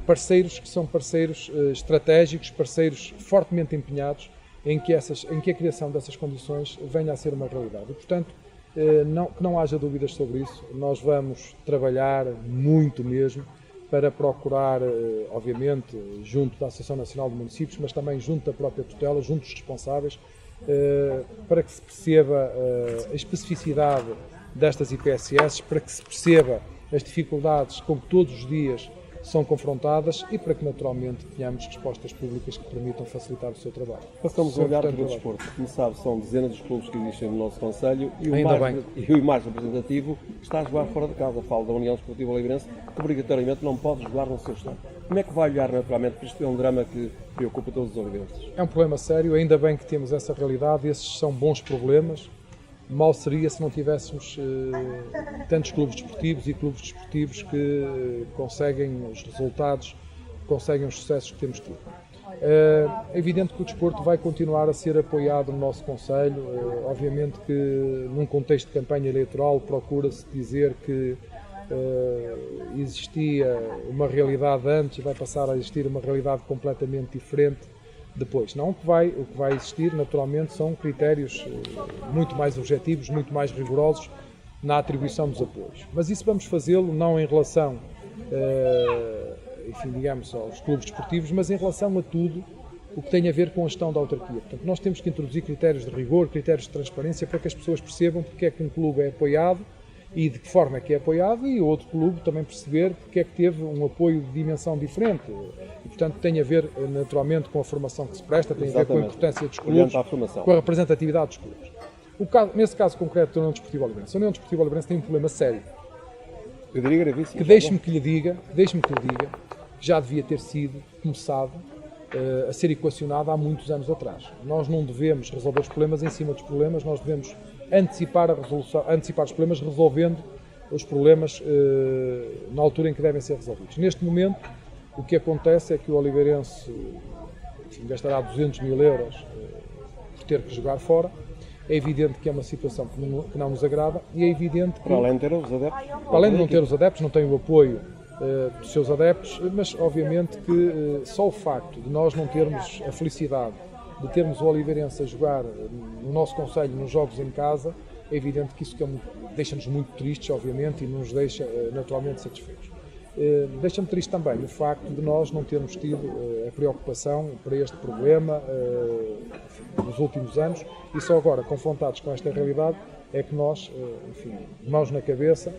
parceiros que são parceiros estratégicos, parceiros fortemente empenhados em que a criação dessas condições venha a ser uma realidade. E, portanto, que não haja dúvidas sobre isso. Nós vamos trabalhar muito mesmo para procurar, obviamente, junto da Associação Nacional de Municípios, mas também junto da própria tutela, junto dos responsáveis, para que se perceba a especificidade destas IPSS, para que se perceba as dificuldades com que todos os dias são confrontadas e para que naturalmente tenhamos respostas públicas que permitam facilitar o seu trabalho. Passamos a olhar para o desporto. Como sabe, são dezenas de clubes que existem no nosso concelho e o mais representativo está a jogar fora de casa. Falo da União Desportiva Oliveirense, que obrigatoriamente não pode jogar no seu estado. Como é que vai olhar naturalmente, porque isto é um drama que preocupa todos os oliveirenses? É um problema sério, ainda bem que temos essa realidade, esses são bons problemas. Mal seria se não tivéssemos tantos clubes desportivos e clubes desportivos que conseguem os resultados, conseguem os sucessos que temos tido. É evidente que o desporto vai continuar a ser apoiado no nosso concelho. Obviamente que num contexto de campanha eleitoral procura-se dizer que existia uma realidade antes e vai passar a existir uma realidade completamente diferente depois. Não, o que vai existir naturalmente são critérios muito mais objetivos, muito mais rigorosos na atribuição dos apoios. Mas isso vamos fazê-lo não em relação enfim, digamos, aos clubes desportivos, mas em relação a tudo o que tem a ver com a gestão da autarquia. Portanto, nós temos que introduzir critérios de rigor, critérios de transparência para que as pessoas percebam porque é que um clube é apoiado e de que forma é que é apoiado, e o outro clube também perceber porque é que teve um apoio de dimensão diferente. E, portanto, tem a ver naturalmente com a formação que se presta, tem a ver com a importância dos clubes, com a representatividade dos clubes. Nesse caso concreto da União Desportiva Oliveirense, a União Desportiva Oliveirense tem um problema sério. Eu diria gravíssimo. Que deixe-me que lhe diga, já devia ter sido começado a ser equacionado há muitos anos atrás. Nós não devemos resolver os problemas em cima dos problemas, nós devemos antecipar os problemas, resolvendo os problemas na altura em que devem ser resolvidos. Neste momento, o que acontece é que o Oliveirense gastará 200 mil euros por ter que jogar fora. É evidente que é uma situação que não nos agrada e é evidente que, para além de ter os adeptos, para além de não ter os adeptos, não tem o apoio dos seus adeptos, mas obviamente que só o facto de nós não termos a felicidade de termos o Oliveirense a jogar no nosso concelho, nos jogos em casa, é evidente que isso deixa-nos muito tristes, obviamente, e não nos deixa naturalmente satisfeitos. Deixa-me triste também o facto de nós não termos tido a preocupação para este problema nos últimos anos, e só agora, confrontados com esta realidade, é que nós, enfim, mãos na cabeça,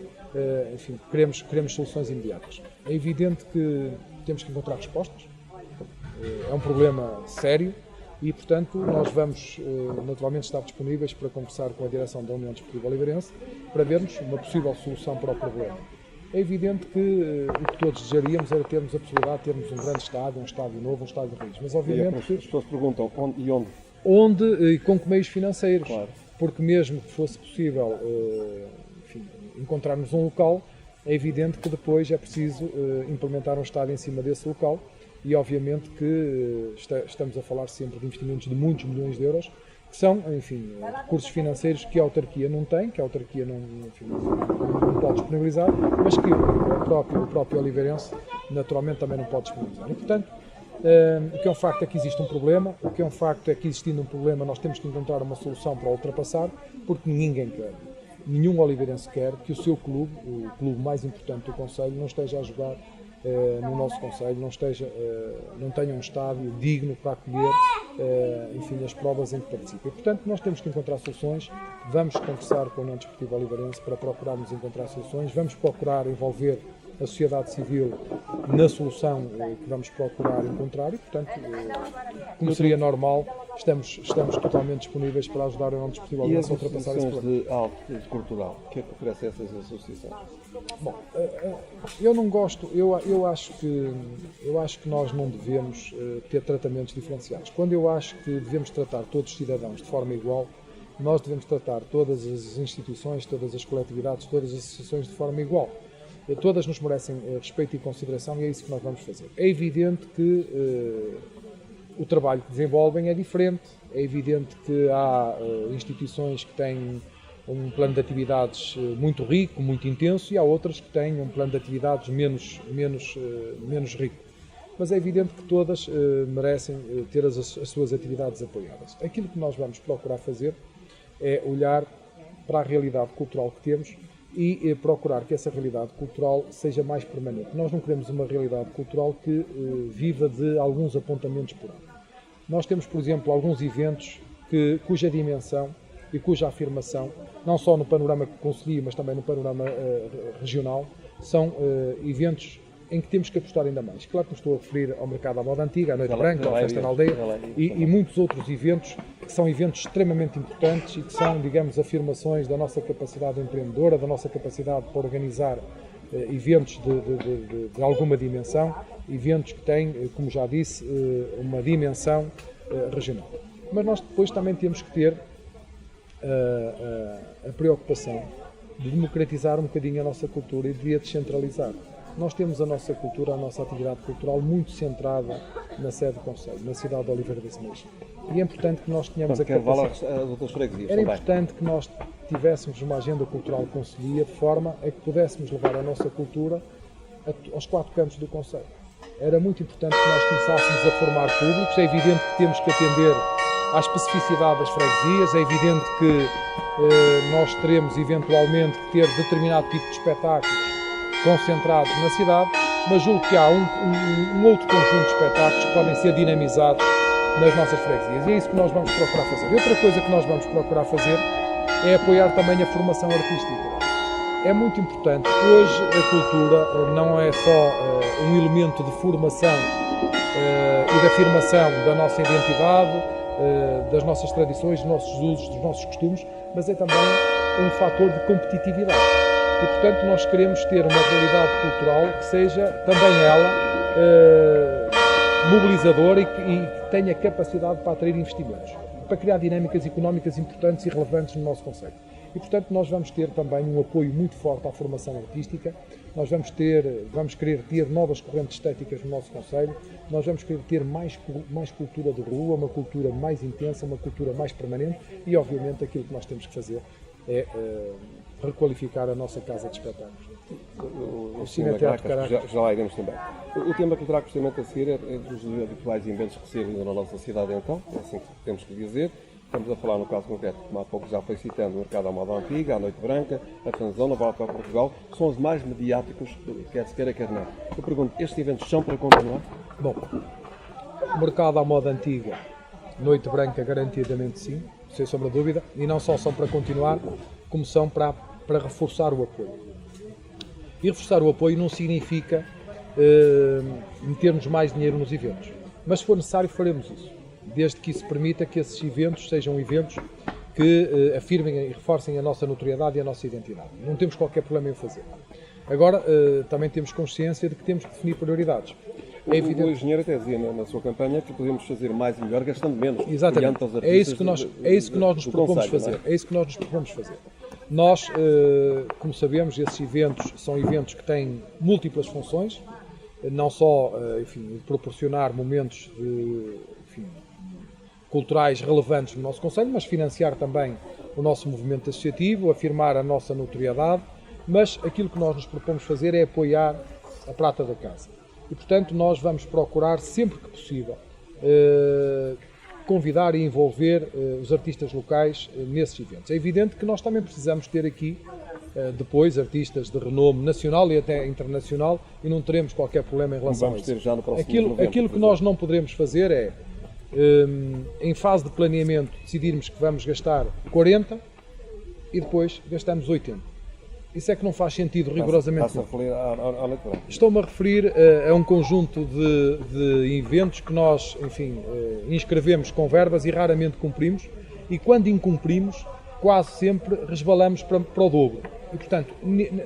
enfim, queremos soluções imediatas. É evidente que temos que encontrar respostas, é um problema sério, e, portanto, nós vamos naturalmente estar disponíveis para conversar com a direção da União Desportiva Oliveirense para vermos uma possível solução para o problema. É evidente que o que todos desejaríamos era termos a possibilidade de termos um grande estádio, um estádio novo, um estádio de raiz. Mas, obviamente, as pessoas perguntam onde e onde? Onde e com que meios financeiros. Claro. Porque mesmo que fosse possível enfim, encontrarmos um local, é evidente que depois é preciso implementar um estádio em cima desse local. E obviamente que estamos a falar sempre de investimentos de muitos milhões de euros, que são, enfim, recursos financeiros que a autarquia não tem, que a autarquia não pode disponibilizar, mas que o próprio Oliveirense naturalmente também não pode disponibilizar. E, portanto, o que é um facto é que existe um problema, o que é um facto é que existindo um problema nós temos que encontrar uma solução para o ultrapassar, porque ninguém quer, nenhum oliveirense quer que o seu clube, o clube mais importante do concelho, não esteja a jogar no nosso concelho, não tenha um estádio digno para acolher enfim, as provas em que participa. E, portanto, nós temos que encontrar soluções, vamos conversar com a União Desportiva Oliveirense para procurarmos encontrar soluções, vamos procurar envolver a sociedade civil na solução que vamos procurar encontrar e, portanto, como seria normal, estamos totalmente disponíveis para ajudar a União Desportiva Oliveirense a ultrapassar esse problema. E as associações de arte cultural, o que é que oferecem essas associações? Bom, eu não gosto, eu acho que nós não devemos ter tratamentos diferenciados. Quando eu acho que devemos tratar todos os cidadãos de forma igual, nós devemos tratar todas as instituições, todas as coletividades, todas as associações de forma igual. Todas nos merecem respeito e consideração e é isso que nós vamos fazer. É evidente que o trabalho que desenvolvem é diferente, é evidente que há instituições que têm um plano de atividades muito rico, muito intenso, e há outras que têm um plano de atividades menos rico. Mas é evidente que todas merecem ter as suas atividades apoiadas. Aquilo que nós vamos procurar fazer é olhar para a realidade cultural que temos e procurar que essa realidade cultural seja mais permanente. Nós não queremos uma realidade cultural que viva de alguns apontamentos por ano. Nós temos, por exemplo, alguns eventos cuja dimensão e cuja afirmação, não só no panorama concelhio, mas também no panorama regional, são eventos em que temos que apostar ainda mais. Claro que me estou a referir ao mercado à moda antiga, à Noite Branca, à Festa na Aldeia e muitos outros eventos que são eventos extremamente importantes e que são, digamos, afirmações da nossa capacidade empreendedora, da nossa capacidade para organizar eventos de alguma dimensão, eventos que têm, como já disse, uma dimensão regional. Mas nós depois também temos que ter a preocupação de democratizar um bocadinho a nossa cultura e de a descentralizar. Nós temos a nossa cultura, a nossa atividade cultural muito centrada na sede do Conselho, na cidade de Oliveira das Meias. E é importante que nós tenhamos a capacidade. Era importante que nós tivéssemos uma agenda cultural concelhia de forma a que pudéssemos levar a nossa cultura aos 4 cantos do Conselho. Era muito importante que nós começássemos a formar públicos. É evidente que temos que atender à especificidade das freguesias, é evidente que nós teremos eventualmente que ter determinado tipo de espetáculos concentrados na cidade, mas julgo que há um outro conjunto de espetáculos que podem ser dinamizados nas nossas freguesias e é isso que nós vamos procurar fazer. E outra coisa que nós vamos procurar fazer é apoiar também a formação artística. É muito importante, hoje a cultura não é só um elemento de formação e de afirmação da nossa identidade, das nossas tradições, dos nossos usos, dos nossos costumes, mas é também um fator de competitividade. E, portanto, nós queremos ter uma realidade cultural que seja também ela mobilizadora e que tenha capacidade para atrair investimentos, para criar dinâmicas económicas importantes e relevantes no nosso concelho. E, portanto, nós vamos ter também um apoio muito forte à formação artística, nós vamos querer ter novas correntes estéticas no nosso concelho, nós vamos querer ter mais cultura de rua, uma cultura mais intensa, uma cultura mais permanente e, obviamente, aquilo que nós temos que fazer é requalificar a nossa casa de espetáculos. O Cine Teatro Caracas. Já lá iremos também. O tema que terá precisamente a seguir é dos habituais eventos que se realizam na nossa cidade, então, é assim que temos que dizer. Estamos a falar no caso concreto, como há pouco já foi citando, o Mercado à Moda Antiga, a Noite Branca, a Fanzona, a Volta a Portugal, são os mais mediáticos, quer se queira, quer não. Eu pergunto, estes eventos são para continuar? Bom, o Mercado à Moda Antiga, Noite Branca, garantidamente sim, sem sombra de dúvida, e não só são para continuar, como são para reforçar o apoio. E reforçar o apoio não significa metermos mais dinheiro nos eventos, mas se for necessário faremos isso. Desde que isso permita que esses eventos sejam eventos que afirmem e reforcem a nossa notoriedade e a nossa identidade. Não temos qualquer problema em fazer. Agora, também temos consciência de que temos que definir prioridades. O engenheiro até dizia na sua campanha que podemos fazer mais e melhor gastando menos. Exatamente. É isso que nós nos propomos fazer. É isso que nós nos propomos fazer. Nós, como sabemos, esses eventos são eventos que têm múltiplas funções, não só proporcionar momentos culturais relevantes no nosso concelho, mas financiar também o nosso movimento associativo, afirmar a nossa notoriedade, mas aquilo que nós nos propomos fazer é apoiar a prata da casa. E, portanto, nós vamos procurar, sempre que possível, convidar e envolver os artistas locais nesses eventos. É evidente que nós também precisamos ter aqui, depois, artistas de renome nacional e até internacional, e não teremos qualquer problema em relação a isso. Já no próximo aquilo que nós não poderemos fazer é, em fase de planeamento, decidirmos que vamos gastar 40 e depois gastamos 80. Isso é que não faz sentido rigorosamente. Está-se a referir à Noite Branca. Estou-me a referir a um conjunto de eventos que nós, inscrevemos com verbas e raramente cumprimos, e quando incumprimos, quase sempre resvalamos para o dobro. E, portanto,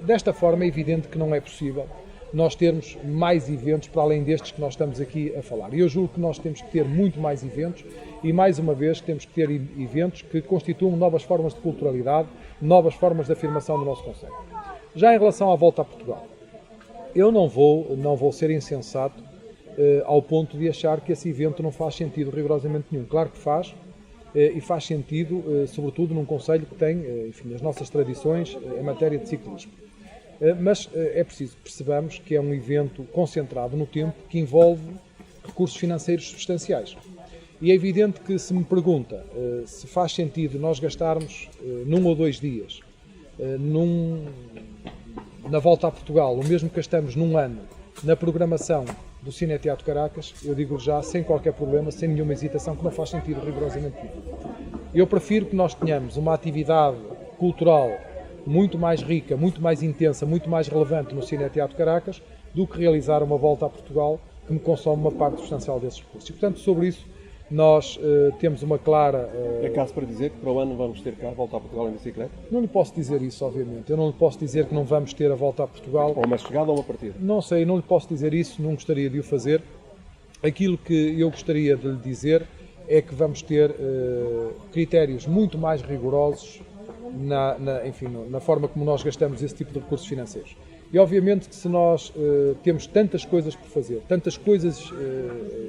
desta forma é evidente que não é possível nós termos mais eventos para além destes que nós estamos aqui a falar. E eu julgo que nós temos que ter muito mais eventos e, mais uma vez, temos que ter eventos que constituam novas formas de culturalidade, novas formas de afirmação do nosso concelho. Já em relação à Volta a Portugal, eu não vou ser insensato ao ponto de achar que esse evento não faz sentido rigorosamente nenhum. Claro que faz, e faz sentido, sobretudo num concelho que tem, as nossas tradições em matéria de ciclismo. Mas é preciso que percebamos que é um evento concentrado no tempo que envolve recursos financeiros substanciais. E é evidente que se me pergunta se faz sentido nós gastarmos num ou 2 dias na Volta a Portugal, o mesmo que gastamos num ano na programação do Cine Teatro Caracas, eu digo já, sem qualquer problema, sem nenhuma hesitação, que não faz sentido rigorosamente nenhum. Eu prefiro que nós tenhamos uma atividade cultural muito mais rica, muito mais intensa, muito mais relevante no Cine Teatro Caracas, do que realizar uma volta a Portugal que me consome uma parte substancial desses recursos. E, portanto, sobre isso, nós temos uma clara... É caso para dizer que para o ano vamos ter cá a volta a Portugal em bicicleta? Não lhe posso dizer isso, obviamente. Eu não lhe posso dizer que não vamos ter a volta a Portugal. Ou uma chegada ou uma partida? Não sei, não lhe posso dizer isso, não gostaria de o fazer. Aquilo que eu gostaria de lhe dizer é que vamos ter critérios muito mais rigorosos na forma como nós gastamos esse tipo de recursos financeiros. E obviamente que se nós temos tantas coisas por fazer, tantas coisas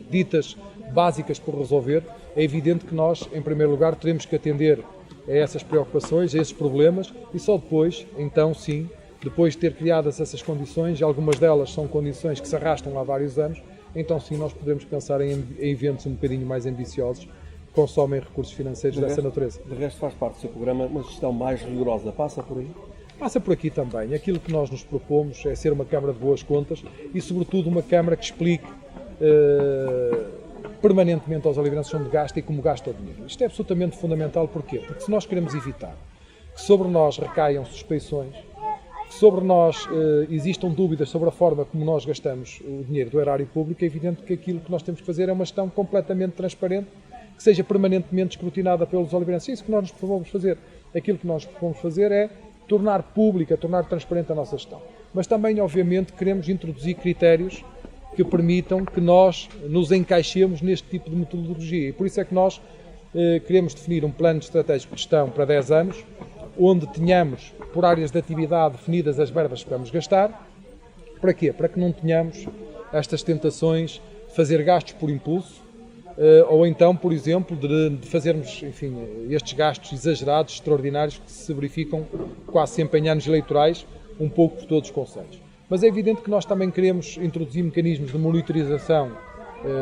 ditas básicas por resolver, é evidente que nós, em primeiro lugar, teremos que atender a essas preocupações, a esses problemas, e só depois, então sim, depois de ter criadas essas condições, e algumas delas são condições que se arrastam há vários anos, então sim nós podemos pensar em eventos um bocadinho mais ambiciosos que consomem recursos financeiros dessa natureza. De resto faz parte do seu programa uma gestão mais rigorosa, passa por aí? Passa por aqui também. Aquilo que nós nos propomos é ser uma Câmara de boas contas e, sobretudo, uma Câmara que explique permanentemente aos oliveirenses onde gasta e como gasta o dinheiro. Isto é absolutamente fundamental. Porquê? Porque se nós queremos evitar que sobre nós recaiam suspeições, que sobre nós existam dúvidas sobre a forma como nós gastamos o dinheiro do erário público, é evidente que aquilo que nós temos que fazer é uma gestão completamente transparente, que seja permanentemente escrutinada pelos oliveirenses. É isso que nós nos propomos fazer. Aquilo que nós propomos fazer é tornar pública, tornar transparente a nossa gestão. Mas também, obviamente, queremos introduzir critérios que permitam que nós nos encaixemos neste tipo de metodologia. E por isso é que nós queremos definir um plano estratégico de gestão para 10 anos, onde tenhamos, por áreas de atividade, definidas as verbas que vamos gastar. Para quê? Para que não tenhamos estas tentações de fazer gastos por impulso, ou então, por exemplo, de fazermos, enfim, estes gastos exagerados, extraordinários, que se verificam quase sempre em anos eleitorais, um pouco por todos os concelhos. Mas é evidente que nós também queremos introduzir mecanismos de monitorização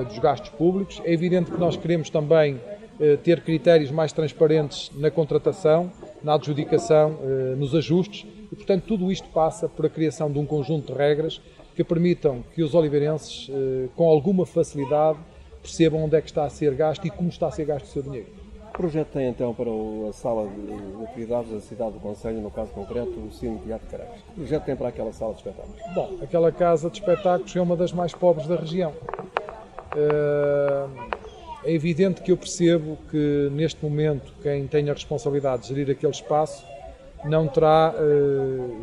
dos gastos públicos, é evidente que nós queremos também ter critérios mais transparentes na contratação, na adjudicação, nos ajustes, e, portanto, tudo isto passa por a criação de um conjunto de regras que permitam que os oliveirenses, com alguma facilidade, percebam onde é que está a ser gasto e como está a ser gasto o seu dinheiro. O projeto tem então para a sala de atividades da cidade do Concelho, no caso concreto, o Cine Teatro Caracas. O projeto tem para aquela sala de espetáculos? Bom, aquela casa de espetáculos é uma das mais pobres da região. É evidente que eu percebo que neste momento quem tem a responsabilidade de gerir aquele espaço não terá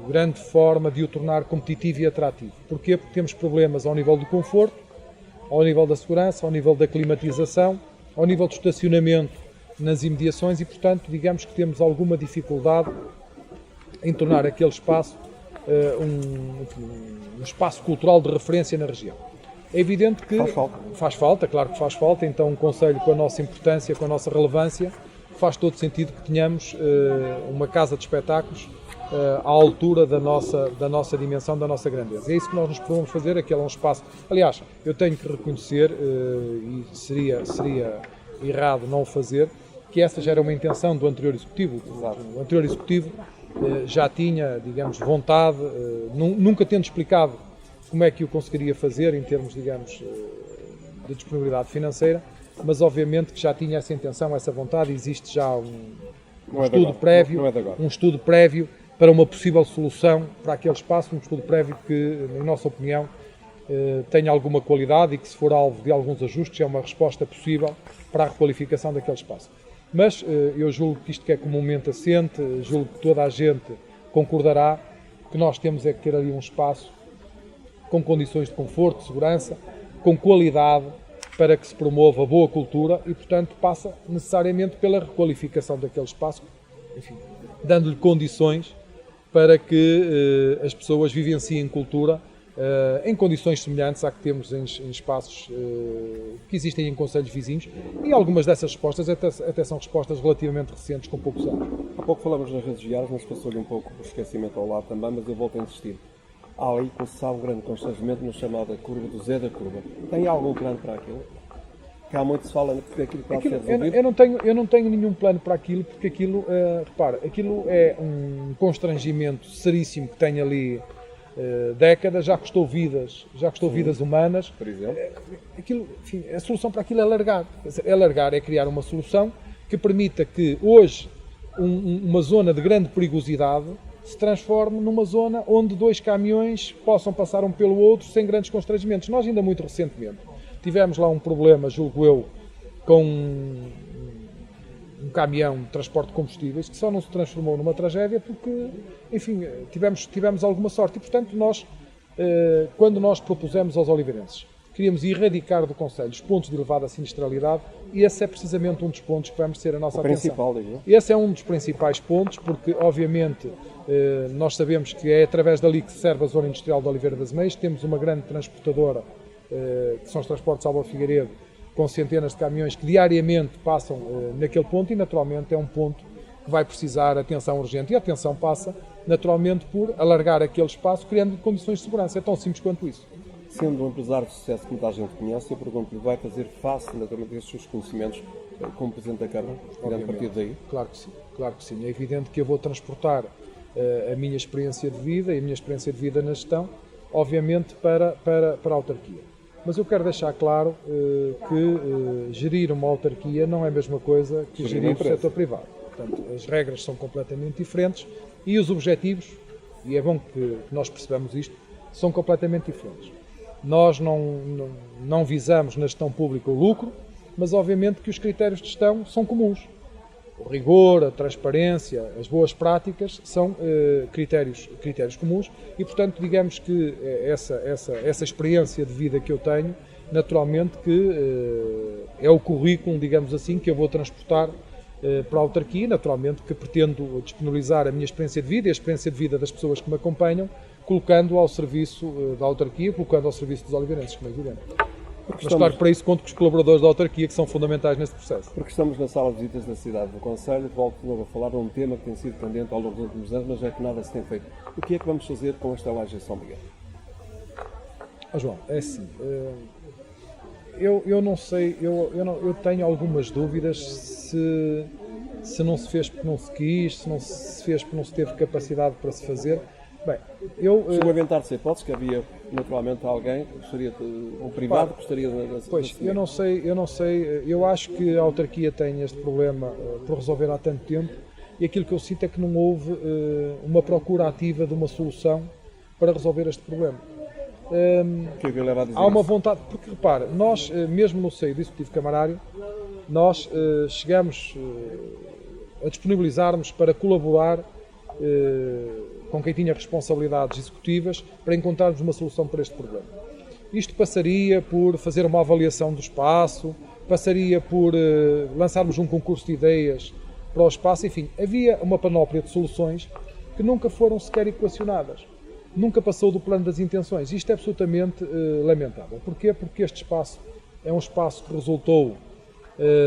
grande forma de o tornar competitivo e atrativo. Porquê? Porque temos problemas ao nível do conforto, ao nível da segurança, ao nível da climatização, ao nível do estacionamento nas imediações e, portanto, digamos que temos alguma dificuldade em tornar aquele espaço um espaço cultural de referência na região. É evidente que faz falta, claro que faz falta, então um concelho com a nossa importância, com a nossa relevância, faz todo sentido que tenhamos uma casa de espetáculos à altura da nossa dimensão, da nossa grandeza. É isso que nós nos podemos fazer, aquele é um espaço... Aliás, eu tenho que reconhecer, e seria errado não o fazer, que essa já era uma intenção do anterior Executivo. O anterior Executivo já tinha, digamos, vontade, nunca tendo explicado como é que o conseguiria fazer em termos, digamos, de disponibilidade financeira, mas obviamente que já tinha essa intenção, essa vontade, existe já um estudo prévio para uma possível solução para aquele espaço, um estudo prévio que, na nossa opinião, tenha alguma qualidade e que, se for alvo de alguns ajustes, é uma resposta possível para a requalificação daquele espaço. Mas eu julgo que isto que é comumente assente, julgo que toda a gente concordará que nós temos é que ter ali um espaço com condições de conforto, de segurança, com qualidade, para que se promova a boa cultura e, portanto, passa necessariamente pela requalificação daquele espaço, enfim, dando-lhe condições para que as pessoas vivenciem cultura em condições semelhantes à que temos em espaços que existem em concelhos vizinhos, e algumas dessas respostas até são respostas relativamente recentes, com poucos anos. Há pouco falamos nas redes sociais, mas passou-lhe um pouco o esquecimento ao lado também, mas eu volto a insistir. Há ali, como se sabe, um grande constrangimento na chamada curva do Zé da Curva. Tem algum plano para aquilo? Que há muito se fala que aquilo pode ser resolvido. Eu não tenho nenhum plano para aquilo, porque aquilo, repara, aquilo é um constrangimento seríssimo que tem ali décadas, já custou vidas humanas. Por exemplo? Aquilo, enfim, a solução para aquilo é alargar. É criar uma solução que permita que hoje uma zona de grande perigosidade se transforme numa zona onde 2 caminhões possam passar um pelo outro sem grandes constrangimentos. Nós ainda muito recentemente tivemos lá um problema, julgo eu, com um caminhão de transporte de combustíveis que só não se transformou numa tragédia porque, enfim, tivemos alguma sorte. E, portanto, nós, quando nós propusemos aos oliveirenses, queríamos erradicar do Conselho os pontos de elevada sinistralidade, e esse é precisamente um dos pontos que vai merecer a nossa atenção. Principal, digo. Esse é um dos principais pontos, porque, obviamente, nós sabemos que é através dali que se serve a zona industrial de Oliveira das Meias. Temos uma grande transportadora, que são os Transportes Álvaro Figueiredo, com centenas de caminhões que diariamente passam naquele ponto, e naturalmente é um ponto que vai precisar atenção urgente, e a atenção passa naturalmente por alargar aquele espaço, criando condições de segurança. É tão simples quanto isso. Sendo um empresário de sucesso que muita gente conhece, eu pergunto-lhe, vai fazer face naturalmente a estes seus conhecimentos como Presidente da Câmara, tirando partido daí? Claro que sim, claro que sim. É evidente que eu vou transportar a minha experiência de vida e a minha experiência de vida na gestão, obviamente, para a autarquia. Mas eu quero deixar claro que gerir uma autarquia não é a mesma coisa que gerir o setor privado. Portanto, as regras são completamente diferentes e os objetivos, e é bom que nós percebamos isto, são completamente diferentes. Nós não visamos na gestão pública o lucro, mas obviamente que os critérios de gestão são comuns. O rigor, a transparência, as boas práticas são critérios comuns, e, portanto, digamos que essa experiência de vida que eu tenho, naturalmente que é o currículo, digamos assim, que eu vou transportar para a autarquia, naturalmente que pretendo disponibilizar a minha experiência de vida e a experiência de vida das pessoas que me acompanham, colocando ao serviço da autarquia, colocando ao serviço dos oliveirenses, como é evidente. Mas claro que para isso conto com os colaboradores da autarquia, que são fundamentais nesse processo. Porque estamos na sala de visitas da cidade do Conselho, volto de novo a falar de um tema que tem sido pendente ao longo dos últimos anos, mas é que nada se tem feito. O que é que vamos fazer com a estalagem de São Miguel? João, é assim, eu não sei, eu tenho algumas dúvidas se não se fez porque não se quis, se não se fez porque não se teve capacidade para se fazer. Bem, chegou a aventar-se a hipótese que havia naturalmente alguém que gostaria um privado que gostaria de Pois, eu não sei, eu acho que a autarquia tem este problema por resolver há tanto tempo, e aquilo que eu sinto é que não houve uma procura ativa de uma solução para resolver este problema. O que é que eu levo a dizer há uma isso? vontade, porque repara, nós mesmo no seio do Executivo Camarário, nós chegamos a disponibilizarmos para colaborar com quem tinha responsabilidades executivas para encontrarmos uma solução para este problema. Isto passaria por fazer uma avaliação do espaço, passaria por lançarmos um concurso de ideias para o espaço, enfim, havia uma panóplia de soluções que nunca foram sequer equacionadas, nunca passou do plano das intenções. Isto é absolutamente lamentável. Porquê? Porque este espaço é um espaço que resultou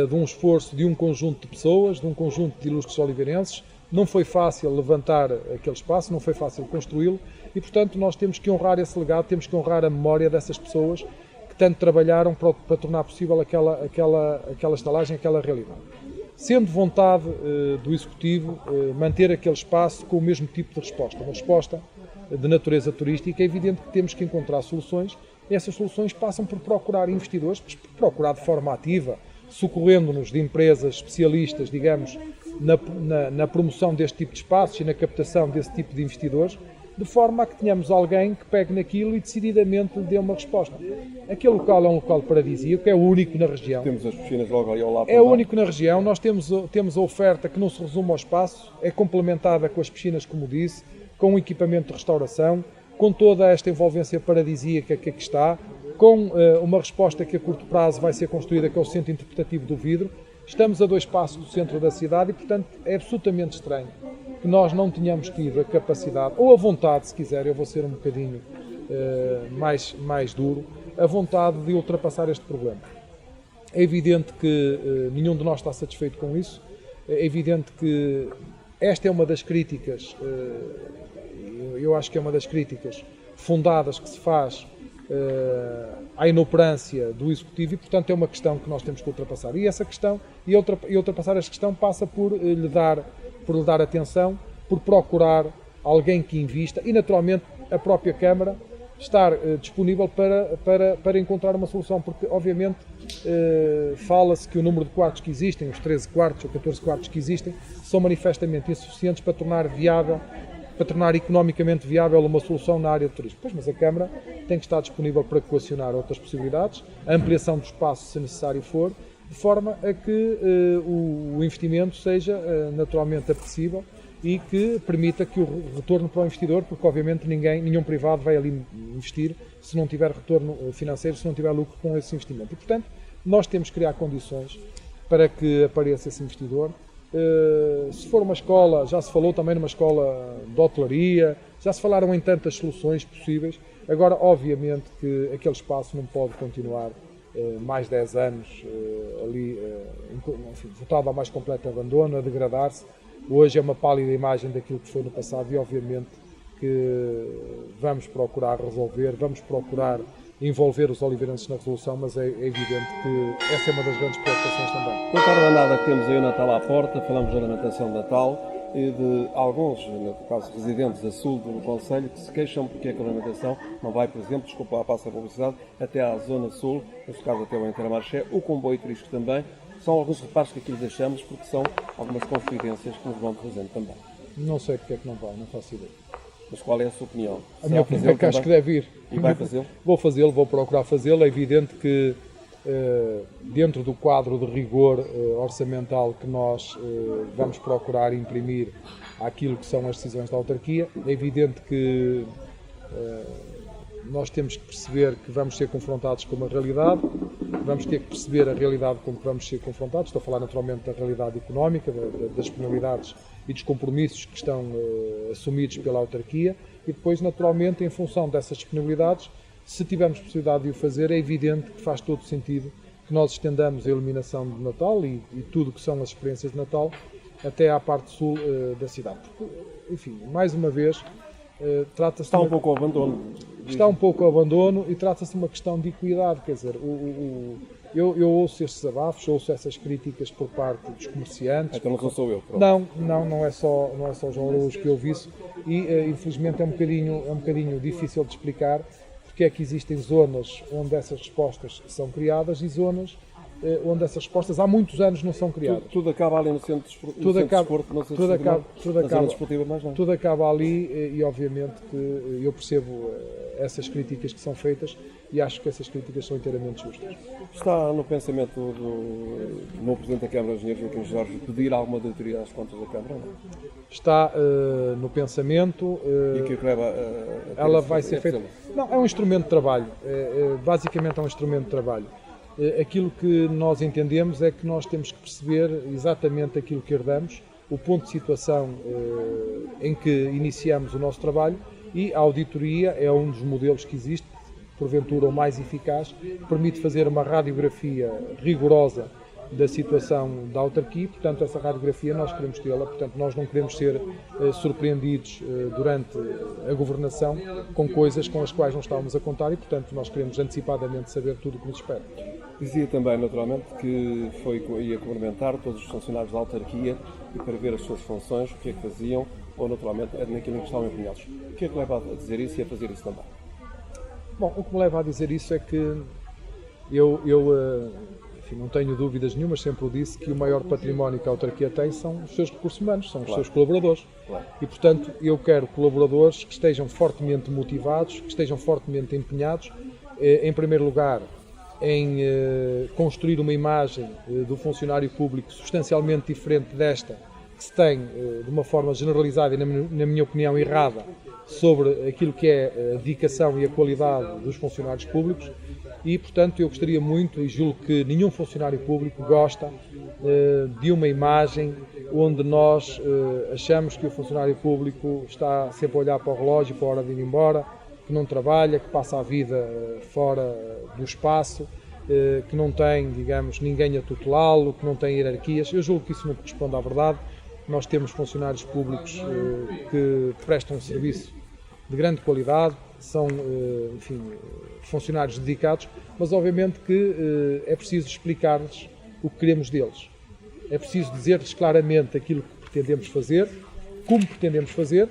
de um esforço de um conjunto de pessoas, de um conjunto de ilustres oliveirenses. Não foi fácil levantar aquele espaço, não foi fácil construí-lo, e, portanto, nós temos que honrar esse legado, temos que honrar a memória dessas pessoas que tanto trabalharam para tornar possível aquela estalagem, aquela realidade. Sendo vontade do Executivo manter aquele espaço com o mesmo tipo de resposta, uma resposta de natureza turística, é evidente que temos que encontrar soluções, e essas soluções passam por procurar investidores, por procurar de forma ativa, socorrendo-nos de empresas especialistas, digamos, na promoção deste tipo de espaços e na captação desse tipo de investidores, de forma a que tenhamos alguém que pegue naquilo e decididamente lhe dê uma resposta. Aquele local é um local paradisíaco, é o único na região. Temos as piscinas logo ali ao lado. É o único na região, nós temos a oferta que não se resume ao espaço, é complementada com as piscinas, como disse, com o equipamento de restauração, com toda esta envolvência paradisíaca que aqui está, com uma resposta que a curto prazo vai ser construída, que é o Centro Interpretativo do Vidro. Estamos a 2 passos do centro da cidade e, portanto, é absolutamente estranho que nós não tenhamos tido a capacidade, ou a vontade, se quiser, eu vou ser um bocadinho mais duro, a vontade de ultrapassar este problema. É evidente que nenhum de nós está satisfeito com isso, é evidente que esta é uma das críticas, eu acho que é uma das críticas fundadas que se faz à inoperância do Executivo, e, portanto, é uma questão que nós temos que ultrapassar. E essa questão, e ultrapassar esta questão, passa por lhe dar atenção, por procurar alguém que invista e, naturalmente, a própria Câmara estar disponível para encontrar uma solução, porque, obviamente, fala-se que o número de quartos que existem, os 13 quartos ou 14 quartos que existem, são manifestamente insuficientes para tornar viável para tornar economicamente viável uma solução na área de turismo. Pois, mas a Câmara tem que estar disponível para coacionar outras possibilidades, a ampliação do espaço, se necessário for, de forma a que o investimento seja naturalmente apetecível e que permita que o retorno para o investidor, porque obviamente nenhum privado vai ali investir se não tiver retorno financeiro, se não tiver lucro com esse investimento. E, portanto, nós temos que criar condições para que apareça esse investidor. Se for uma escola, já se falou também numa escola de hotelaria, já se falaram em tantas soluções possíveis. Agora, obviamente que aquele espaço não pode continuar mais 10 anos ali, enfim, votado ao mais completo abandono, a degradar-se. Hoje é uma pálida imagem daquilo que foi no passado e, obviamente, que vamos procurar resolver, vamos procurar envolver os oliveirenses na resolução, mas é evidente que essa é uma das grandes preocupações também. Com a carvanada que temos aí o Natal à porta, falamos da alimentação de Natal e de alguns, no caso residentes a sul do concelho, que se queixam porque a alimentação não vai, por exemplo, desculpa a passa a publicidade, até à zona sul, neste caso até o Intermarché, o comboio turístico também. São alguns reparos que aqui lhes deixamos porque são algumas confidências que nos vão trazendo também. Não sei porque é que não vai, não faço ideia. Mas qual é a sua opinião? A minha opinião é que acho que deve ir. E vai fazê-lo? Vou fazê-lo, vou procurar fazê-lo. É evidente que dentro do quadro de rigor orçamental que nós vamos procurar imprimir àquilo que são as decisões da autarquia, é evidente que nós temos que perceber que vamos ser confrontados com uma realidade, vamos ter que perceber a realidade com que vamos ser confrontados. Estou a falar naturalmente da realidade económica, das penalidades e dos compromissos que estão assumidos pela autarquia e depois, naturalmente, em função dessas disponibilidades, se tivermos possibilidade de o fazer, é evidente que faz todo sentido que nós estendamos a iluminação de Natal e tudo o que são as experiências de Natal até à parte sul da cidade. Porque, enfim, mais uma vez, trata-se... Está um pouco ao abandono. Está um pouco ao abandono e trata-se de uma questão de equidade, quer dizer, eu ouço estes desabafos, ouço essas críticas por parte dos comerciantes. Então não sou eu. Pronto. Não é só o João Araújo que ouve isso e infelizmente é um bocadinho difícil de explicar porque é que existem zonas onde essas respostas são criadas e zonas onde essas respostas há muitos anos não são criadas. Tudo acaba ali no centro de desporto, não sei se zona desportiva, mas não. Tudo acaba ali e obviamente que eu percebo essas críticas que são feitas e acho que essas críticas são inteiramente justas. Está no pensamento do novo Presidente da Câmara, o Engenheiro Joaquim Jorge, pedir alguma auditoria às contas da Câmara? Não? Está no pensamento. E o que leva ela vai ser feita. Não, é um instrumento de trabalho. Basicamente é um instrumento de trabalho. Aquilo que nós entendemos é que nós temos que perceber exatamente aquilo que herdamos, o ponto de situação em que iniciamos o nosso trabalho e a auditoria é um dos modelos que existe, porventura o mais eficaz, que permite fazer uma radiografia rigorosa da situação da autarquia, portanto essa radiografia nós queremos tê-la, portanto nós não queremos ser surpreendidos durante a governação com coisas com as quais não estávamos a contar e portanto nós queremos antecipadamente saber tudo o que nos espera. Dizia também naturalmente que ia cumprimentar todos os funcionários da autarquia e para ver as suas funções, o que é que faziam ou naturalmente naquilo em que estavam empenhados. O que é que leva a dizer isso e a fazer isso também? Bom, o que me leva a dizer isso é que enfim, não tenho dúvidas nenhumas, sempre o disse, que o maior património que a autarquia tem são os seus recursos humanos, são os seus colaboradores. Claro. E, portanto, eu quero colaboradores que estejam fortemente motivados, que estejam fortemente empenhados, em primeiro lugar, em construir uma imagem do funcionário público substancialmente diferente desta, que se tem, de uma forma generalizada e, na minha opinião, errada, sobre aquilo que é a dedicação e a qualidade dos funcionários públicos. E, portanto, eu gostaria muito, e julgo que nenhum funcionário público gosta de uma imagem onde nós achamos que o funcionário público está sempre a olhar para o relógio, para a hora de ir embora, que não trabalha, que passa a vida fora do espaço, que não tem, digamos, ninguém a tutelá-lo, que não tem hierarquias. Eu julgo que isso não corresponde à verdade. Nós temos funcionários públicos que prestam um serviço de grande qualidade, são, enfim, funcionários dedicados, mas obviamente que é preciso explicar-lhes o que queremos deles. É preciso dizer-lhes claramente aquilo que pretendemos fazer, como pretendemos fazer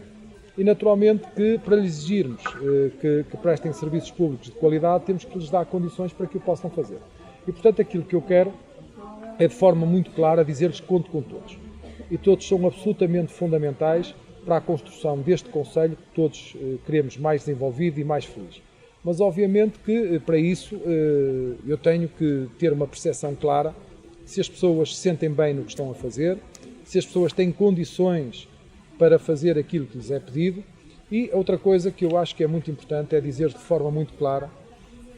e, naturalmente, que para lhes exigirmos que prestem serviços públicos de qualidade, temos que lhes dar condições para que o possam fazer. E, portanto, aquilo que eu quero é, de forma muito clara, dizer-lhes que conto com todos. E todos são absolutamente fundamentais para a construção deste concelho que todos queremos mais desenvolvido e mais feliz. Mas obviamente que para isso eu tenho que ter uma percepção clara se as pessoas se sentem bem no que estão a fazer, se as pessoas têm condições para fazer aquilo que lhes é pedido. E outra coisa que eu acho que é muito importante é dizer de forma muito clara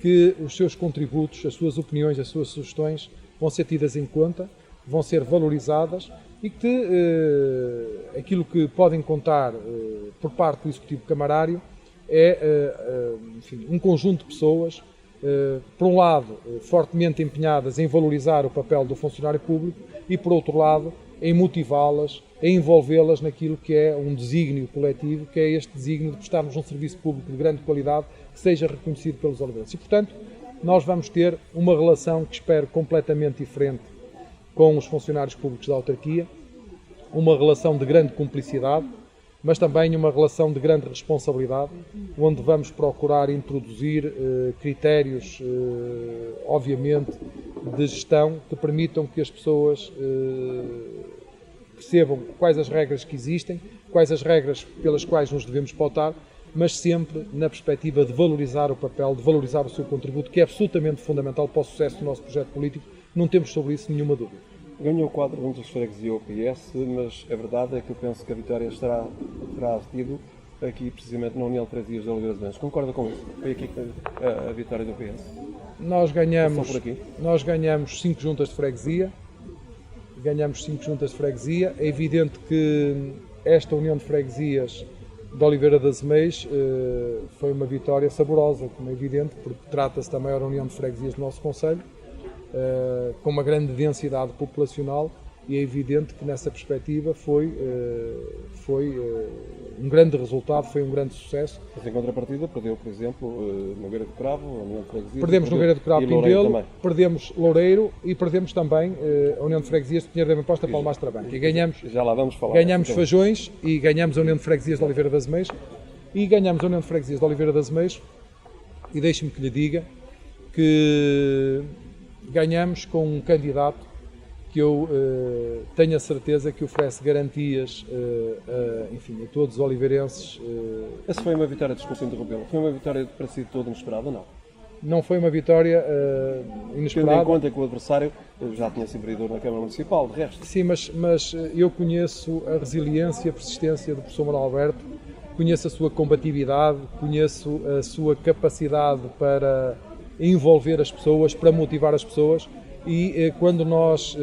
que os seus contributos, as suas opiniões, as suas sugestões vão ser tidas em conta, vão ser valorizadas e que aquilo que podem contar por parte do Executivo Camarário é enfim, um conjunto de pessoas, por um lado, fortemente empenhadas em valorizar o papel do funcionário público e, por outro lado, em motivá-las, em envolvê-las naquilo que é um desígnio coletivo, que é este desígnio de prestarmos um serviço público de grande qualidade que seja reconhecido pelos oliveirenses. E, portanto, nós vamos ter uma relação que espero completamente diferente com os funcionários públicos da autarquia, uma relação de grande cumplicidade, mas também uma relação de grande responsabilidade, onde vamos procurar introduzir critérios, obviamente, de gestão que permitam que as pessoas percebam quais as regras que existem, quais as regras pelas quais nos devemos pautar, mas sempre na perspectiva de valorizar o papel, de valorizar o seu contributo, que é absolutamente fundamental para o sucesso do nosso projeto político, não temos sobre isso nenhuma dúvida. Ganhou 4 juntas de freguesia ao PS, mas a verdade é que eu penso que a vitória terá tido aqui precisamente na União de Freguesias de Oliveira das Mães. Concorda com isso? Foi aqui a vitória do PS? Nós ganhamos 5 juntas de freguesia. É evidente que esta União de Freguesias de Oliveira das Meias foi uma vitória saborosa, como é evidente, porque trata-se da maior União de Freguesias do nosso concelho, com uma grande densidade populacional, e é evidente que nessa perspectiva foi um grande resultado, foi um grande sucesso. Mas em contrapartida perdeu, por exemplo, Nogueira do Cravo, a União de Freguesias. Perdemos Nogueira do Cravo, Pindelo, perdemos Loureiro e perdemos também a União de Freguesias de Pinheiro da Imposta, Palmares de Trabanco. E ganhamos, já lá vamos falar. Ganhamos Fajões e ganhamos a União de Freguesias de Oliveira das Meias e ganhamos a União de Freguesias de Oliveira das Meias, e deixe-me que lhe diga que ganhamos com um candidato que eu tenho a certeza que oferece garantias enfim, a todos os oliveirenses. Essa foi uma vitória, desculpe interrompê-lo, foi uma vitória para si toda inesperada ou não? Não foi uma vitória inesperada. Tendo em conta que o adversário já tinha sido vereador na Câmara Municipal, de resto. Sim, mas eu conheço a resiliência e a persistência do professor Manuel Alberto, conheço a sua combatividade, conheço a sua capacidade para envolver as pessoas, para motivar as pessoas, e quando nós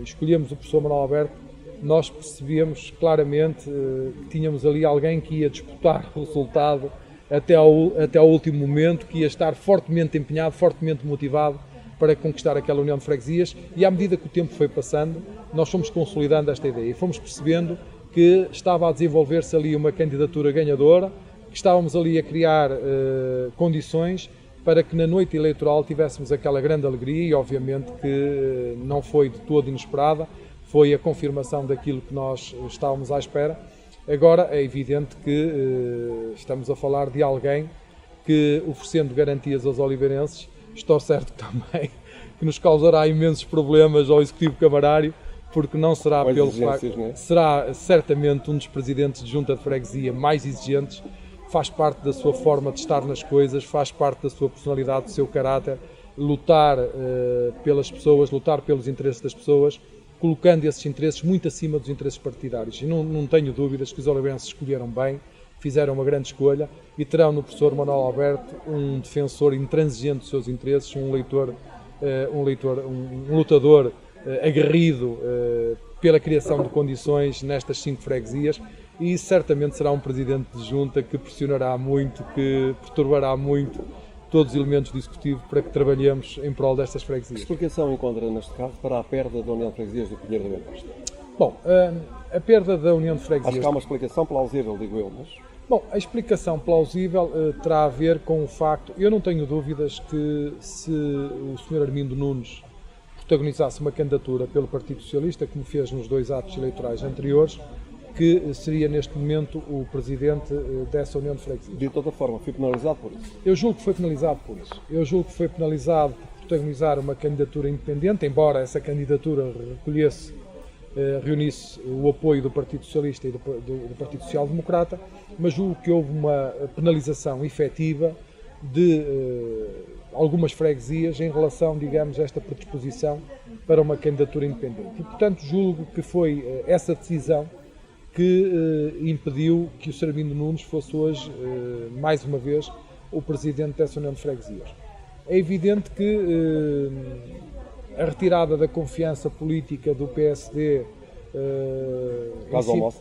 escolhemos o professor Manuel Alberto, nós percebemos claramente que tínhamos ali alguém que ia disputar o resultado até ao último momento, que ia estar fortemente empenhado, fortemente motivado para conquistar aquela União de Freguesias, e à medida que o tempo foi passando, nós fomos consolidando esta ideia e fomos percebendo que estava a desenvolver-se ali uma candidatura ganhadora, que estávamos ali a criar condições para que na noite eleitoral tivéssemos aquela grande alegria, e obviamente que não foi de todo inesperada, foi a confirmação daquilo que nós estávamos à espera. Agora é evidente que estamos a falar de alguém que, oferecendo garantias aos oliveirenses, estou certo também que nos causará imensos problemas ao Executivo Camarário, porque não será pelo facto, será certamente um dos presidentes de junta de freguesia mais exigentes. Faz parte da sua forma de estar nas coisas, faz parte da sua personalidade, do seu caráter, lutar pelas pessoas, lutar pelos interesses das pessoas, colocando esses interesses muito acima dos interesses partidários. E não tenho dúvidas que os oliveirenses escolheram bem, fizeram uma grande escolha e terão no professor Manuel Alberto um defensor intransigente dos seus interesses, um lutador aguerrido pela criação de condições nestas 5 freguesias, e certamente será um presidente de junta que pressionará muito, que perturbará muito todos os elementos do Executivo para que trabalhemos em prol destas freguesias. Que explicação encontra neste caso para a perda da União de Freguesias do Pinheiro da Imposta? Bom, a perda da União de Freguesias... Acho que há uma explicação plausível, digo eu, mas... Bom, a explicação plausível terá a ver com o facto... Eu não tenho dúvidas que se o Sr. Armindo Nunes protagonizasse uma candidatura pelo Partido Socialista, como fez nos 2 atos eleitorais anteriores, que seria neste momento o presidente dessa União de Freguesias. De toda forma, foi penalizado por isso? Eu julgo que foi penalizado por isso. Eu julgo que foi penalizado por protagonizar uma candidatura independente, embora essa candidatura recolhesse reunisse o apoio do Partido Socialista e do Partido Social Democrata, mas julgo que houve uma penalização efetiva de algumas freguesias em relação, digamos, a esta predisposição para uma candidatura independente. E, portanto, julgo que foi essa decisão que impediu que o Sr. Armindo Nunes fosse hoje, mais uma vez, o presidente dessa União de Freguesias. É evidente que a retirada da confiança política do PSD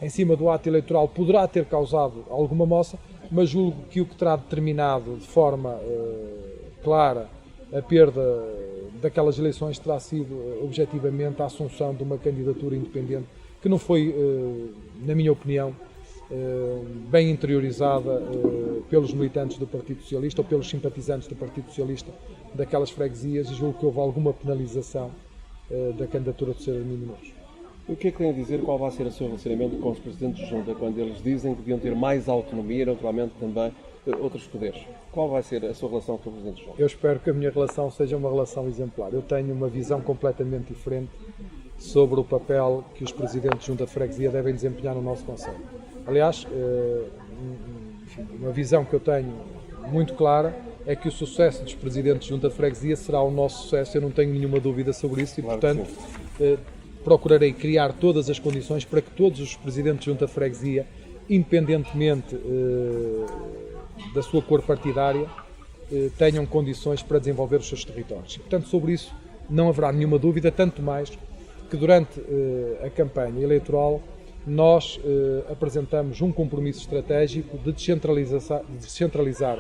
em cima do ato eleitoral poderá ter causado alguma moça, mas julgo que o que terá determinado de forma clara a perda daquelas eleições terá sido objetivamente a assunção de uma candidatura independente que não foi, na minha opinião, bem interiorizada pelos militantes do Partido Socialista ou pelos simpatizantes do Partido Socialista daquelas freguesias, e julgo que houve alguma penalização da candidatura do Sr. Armindo Nunes. O que é que tem a dizer, qual vai ser o seu relacionamento com os presidentes de junta, quando eles dizem que deviam ter mais autonomia e, naturalmente, também outros poderes? Qual vai ser a sua relação com o presidente de junta? Eu espero que a minha relação seja uma relação exemplar. Eu tenho uma visão completamente diferente sobre o papel que os presidentes de junta de freguesia devem desempenhar no nosso concelho. Aliás, uma visão que eu tenho muito clara é que o sucesso dos presidentes de junta de freguesia será o nosso sucesso, eu não tenho nenhuma dúvida sobre isso, e, claro, portanto, procurarei criar todas as condições para que todos os presidentes de junta de freguesia, independentemente da sua cor partidária, tenham condições para desenvolver os seus territórios. Portanto, sobre isso não haverá nenhuma dúvida, tanto mais que durante a campanha eleitoral nós apresentamos um compromisso estratégico de descentralizar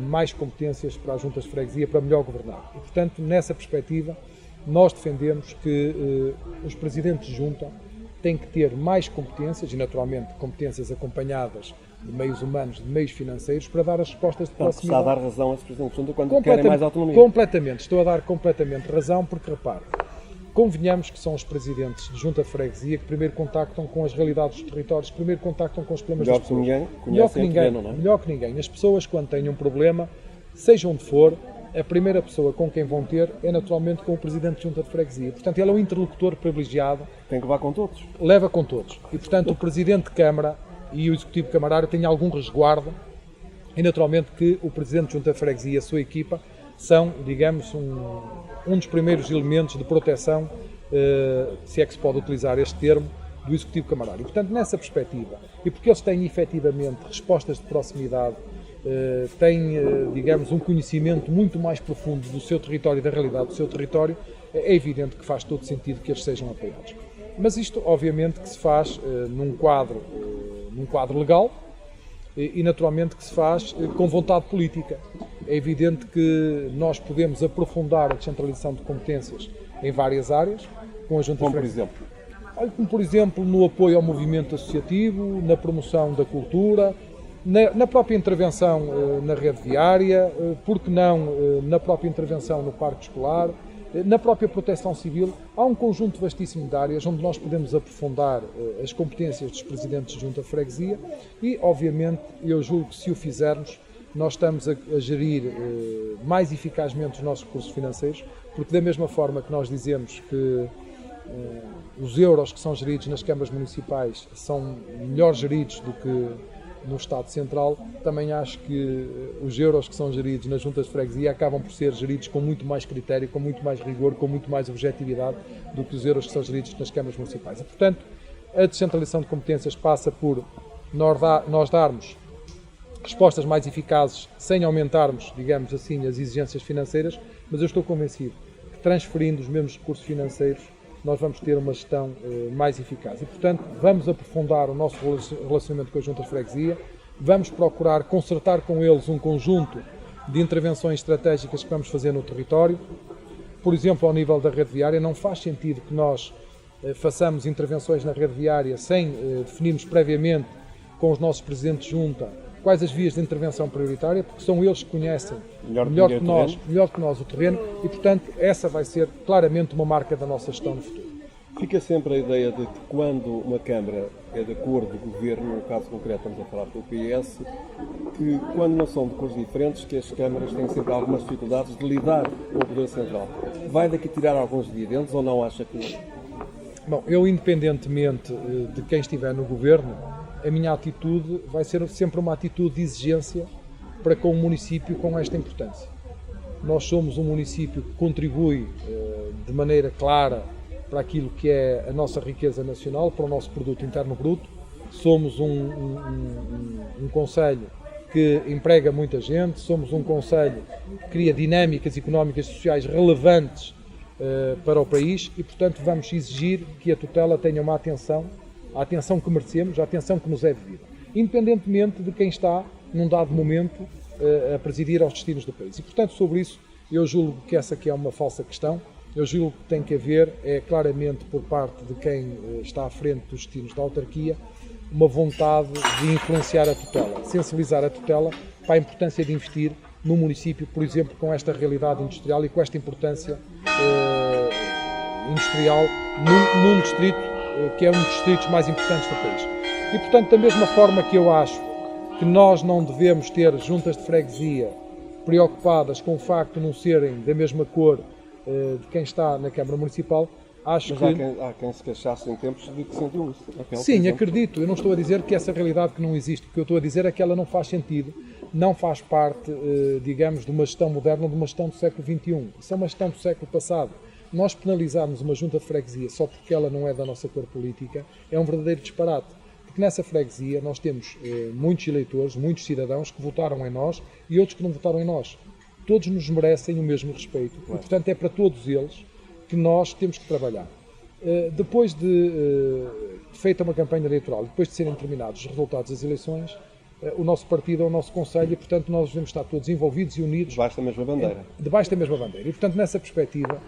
mais competências para as juntas de freguesia para melhor governar. E, portanto, nessa perspectiva, nós defendemos que os presidentes de junta têm que ter mais competências, e naturalmente competências acompanhadas de meios humanos, de meios financeiros, para dar as respostas de proximidade. Está a dar razão a esses presidentes de junta quando querem mais autonomia? Completamente, estou a dar completamente razão, porque, repare, convenhamos que são os presidentes de junta de freguesia que primeiro contactam com as realidades dos territórios, primeiro contactam com os problemas das pessoas. Melhor que ninguém. As pessoas, quando têm um problema, seja onde for, a primeira pessoa com quem vão ter é naturalmente com o presidente de junta de freguesia. Portanto, ele é um interlocutor privilegiado. Tem que levar com todos. Leva com todos. E, portanto, o presidente de Câmara e o executivo camarário têm algum resguardo, e naturalmente que o presidente de junta de freguesia e a sua equipa são, digamos, um dos primeiros elementos de proteção, se é que se pode utilizar este termo, do executivo camarário. E, portanto, nessa perspectiva, e porque eles têm efetivamente respostas de proximidade, têm, digamos, um conhecimento muito mais profundo do seu território e da realidade do seu território, é evidente que faz todo sentido que eles sejam apoiados. Mas isto, obviamente, que se faz num quadro legal e, naturalmente, que se faz com vontade política. É evidente que nós podemos aprofundar a descentralização de competências em várias áreas, com a junta de freguesia. Como, por exemplo, no apoio ao movimento associativo, na promoção da cultura, na própria intervenção na rede viária, porque não na própria intervenção no parque escolar, na própria proteção civil. Há um conjunto vastíssimo de áreas onde nós podemos aprofundar as competências dos presidentes de junta de freguesia e, obviamente, eu julgo que se o fizermos, nós estamos a gerir mais eficazmente os nossos recursos financeiros, porque da mesma forma que nós dizemos que os euros que são geridos nas câmaras municipais são melhor geridos do que no Estado Central, também acho que os euros que são geridos nas juntas de freguesia acabam por ser geridos com muito mais critério, com muito mais rigor, com muito mais objetividade do que os euros que são geridos nas câmaras municipais. E, portanto, a descentralização de competências passa por nós darmos respostas mais eficazes sem aumentarmos, digamos assim, as exigências financeiras, mas eu estou convencido que transferindo os mesmos recursos financeiros nós vamos ter uma gestão mais eficaz. E, portanto, vamos aprofundar o nosso relacionamento com a junta de freguesia, vamos procurar concertar com eles um conjunto de intervenções estratégicas que vamos fazer no território. Por exemplo, ao nível da rede viária, não faz sentido que nós façamos intervenções na rede viária sem definirmos previamente com os nossos presidentes de junta quais as vias de intervenção prioritária, porque são eles que conhecem melhor que nós o terreno e, portanto, essa vai ser claramente uma marca da nossa gestão no futuro. Fica sempre a ideia de que quando uma Câmara é de cor do Governo, no caso concreto estamos a falar do PS, que quando não são de cores diferentes, que as câmaras têm sempre algumas dificuldades de lidar com o Poder Central. Vai daqui tirar alguns dividendos ou não acha que... Bom, eu, independentemente de quem estiver no governo, a minha atitude vai ser sempre uma atitude de exigência para com o município com esta importância. Nós somos um município que contribui de maneira clara para aquilo que é a nossa riqueza nacional, para o nosso produto interno bruto. Somos um concelho que emprega muita gente, somos um concelho que cria dinâmicas económicas e sociais relevantes para o país e, portanto, vamos exigir que a tutela tenha uma atenção, a atenção que merecemos, a atenção que nos é devida, independentemente de quem está, num dado momento, a presidir aos destinos do país. E, portanto, sobre isso, eu julgo que essa aqui é uma falsa questão. Eu julgo que tem que haver, claramente, por parte de quem está à frente dos destinos da autarquia, uma vontade de influenciar a tutela, sensibilizar a tutela para a importância de investir no município, por exemplo, com esta realidade industrial e com esta importância industrial num distrito que é um dos distritos mais importantes do país. E, portanto, da mesma forma que eu acho que nós não devemos ter juntas de freguesia preocupadas com o facto de não serem da mesma cor de quem está na Câmara Municipal, acho que... há quem se queixasse em tempos de que sentiu isso. Sim, acredito. Eu não estou a dizer que essa realidade que não existe. O que eu estou a dizer é que ela não faz sentido, não faz parte, digamos, de uma gestão moderna, de uma gestão do século XXI. Isso é uma gestão do século passado. Nós penalizarmos uma junta de freguesia só porque ela não é da nossa cor política é um verdadeiro disparate. Porque nessa freguesia nós temos muitos eleitores, muitos cidadãos que votaram em nós e outros que não votaram em nós. Todos nos merecem o mesmo respeito. Claro. E, portanto, é para todos eles que nós temos que trabalhar. Depois de feita uma campanha eleitoral, depois de serem terminados os resultados das eleições, o nosso partido é o nosso concelho e, portanto, nós devemos estar todos envolvidos e unidos. Debaixo da mesma bandeira. Debaixo da mesma bandeira. E, portanto, nessa perspectiva,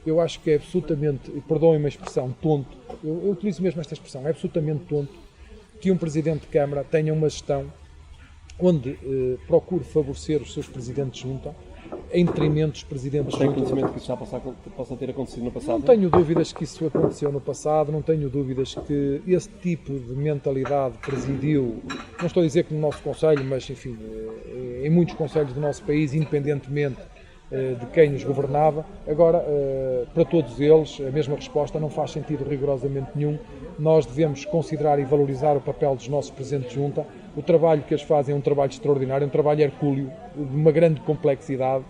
eu acho que é absolutamente, perdoem-me a expressão, tonto, eu utilizo mesmo esta expressão, é absolutamente tonto que um Presidente de Câmara tenha uma gestão onde procure favorecer os seus Presidentes de Junta em detrimento dos Presidentes de Junta. Tem conhecimento que isso já possa ter acontecido no passado? Não tenho dúvidas que isso aconteceu no passado, não tenho dúvidas que esse tipo de mentalidade presidiu, não estou a dizer que no nosso concelho, mas enfim, em muitos concelhos do nosso país, independentemente de quem nos governava. Agora, para todos eles, a mesma resposta não faz sentido rigorosamente nenhum. Nós devemos considerar e valorizar o papel dos nossos Presidentes de Junta. O trabalho que eles fazem é um trabalho extraordinário, é um trabalho hercúleo, de uma grande complexidade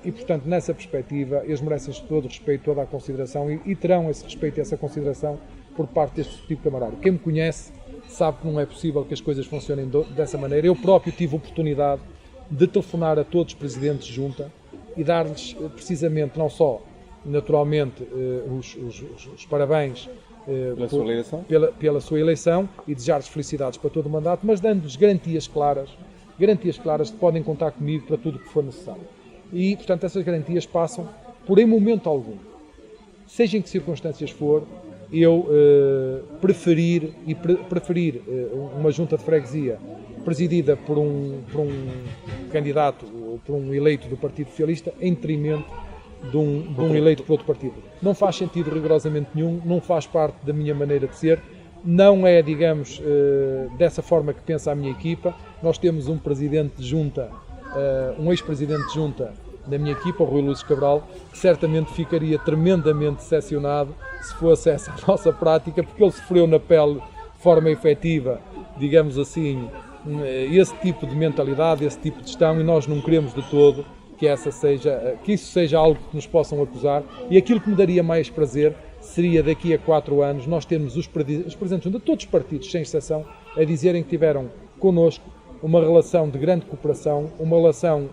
e, portanto, nessa perspectiva, eles merecem todo o respeito, toda a consideração e terão esse respeito e essa consideração por parte deste tipo camarário. Quem me conhece sabe que não é possível que as coisas funcionem dessa maneira. Eu próprio tive a oportunidade de telefonar a todos os Presidentes de Junta e dar-lhes precisamente, não só, naturalmente, os parabéns pela sua eleição e desejar-lhes felicidades para todo o mandato, mas dando-lhes garantias claras de que podem contar comigo para tudo o que for necessário. E, portanto, essas garantias passam por, em momento algum, seja em que circunstâncias for, eu preferir uma junta de freguesia presidida por um candidato ou por um eleito do Partido Socialista em detrimento de um eleito por outro partido. Não faz sentido rigorosamente nenhum, não faz parte da minha maneira de ser, não é, digamos, dessa forma que pensa a minha equipa. Nós temos um presidente de junta, um ex-presidente de junta na minha equipa, o Rui Luís Cabral, que certamente ficaria tremendamente decepcionado se fosse essa a nossa prática, porque ele sofreu na pele de forma efetiva, digamos assim, esse tipo de mentalidade, esse tipo de gestão, e nós não queremos de todo que isso seja algo que nos possam acusar. E aquilo que me daria mais prazer seria daqui a 4 anos nós termos os presidentes de todos os partidos, sem exceção, a dizerem que tiveram connosco uma relação de grande cooperação, uma relação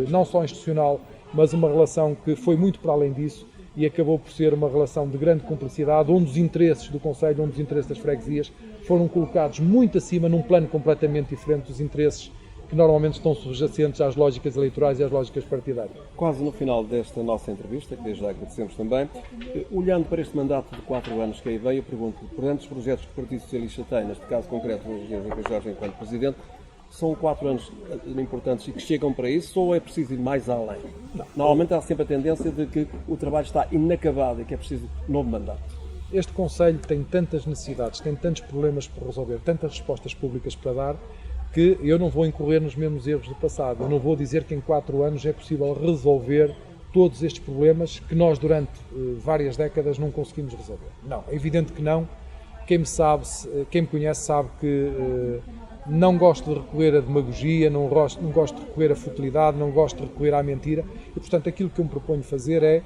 não só institucional, mas uma relação que foi muito para além disso e acabou por ser uma relação de grande cumplicidade, onde os interesses do Concelho, onde os interesses das freguesias foram colocados muito acima, num plano completamente diferente dos interesses que normalmente estão subjacentes às lógicas eleitorais e às lógicas partidárias. Quase no final desta nossa entrevista, que desde já agradecemos também, olhando para este mandato de 4 anos que aí vem, eu pergunto, perante os projetos que o Partido Socialista tem, neste caso concreto o Engenheiro Henrique Jorge enquanto Presidente, são 4 anos importantes e que chegam para isso, ou é preciso ir mais além? Não. Normalmente há sempre a tendência de que o trabalho está inacabado e que é preciso novo mandato. Este Concelho tem tantas necessidades, tem tantos problemas para resolver, tantas respostas públicas para dar, que eu não vou incorrer nos mesmos erros do passado. Eu não vou dizer que em 4 anos é possível resolver todos estes problemas que nós durante várias décadas não conseguimos resolver. Não, é evidente que não. Quem me conhece sabe que não gosto de recorrer à demagogia, não gosto de recorrer à futilidade, não gosto de recorrer à mentira e, portanto, aquilo que eu me proponho fazer é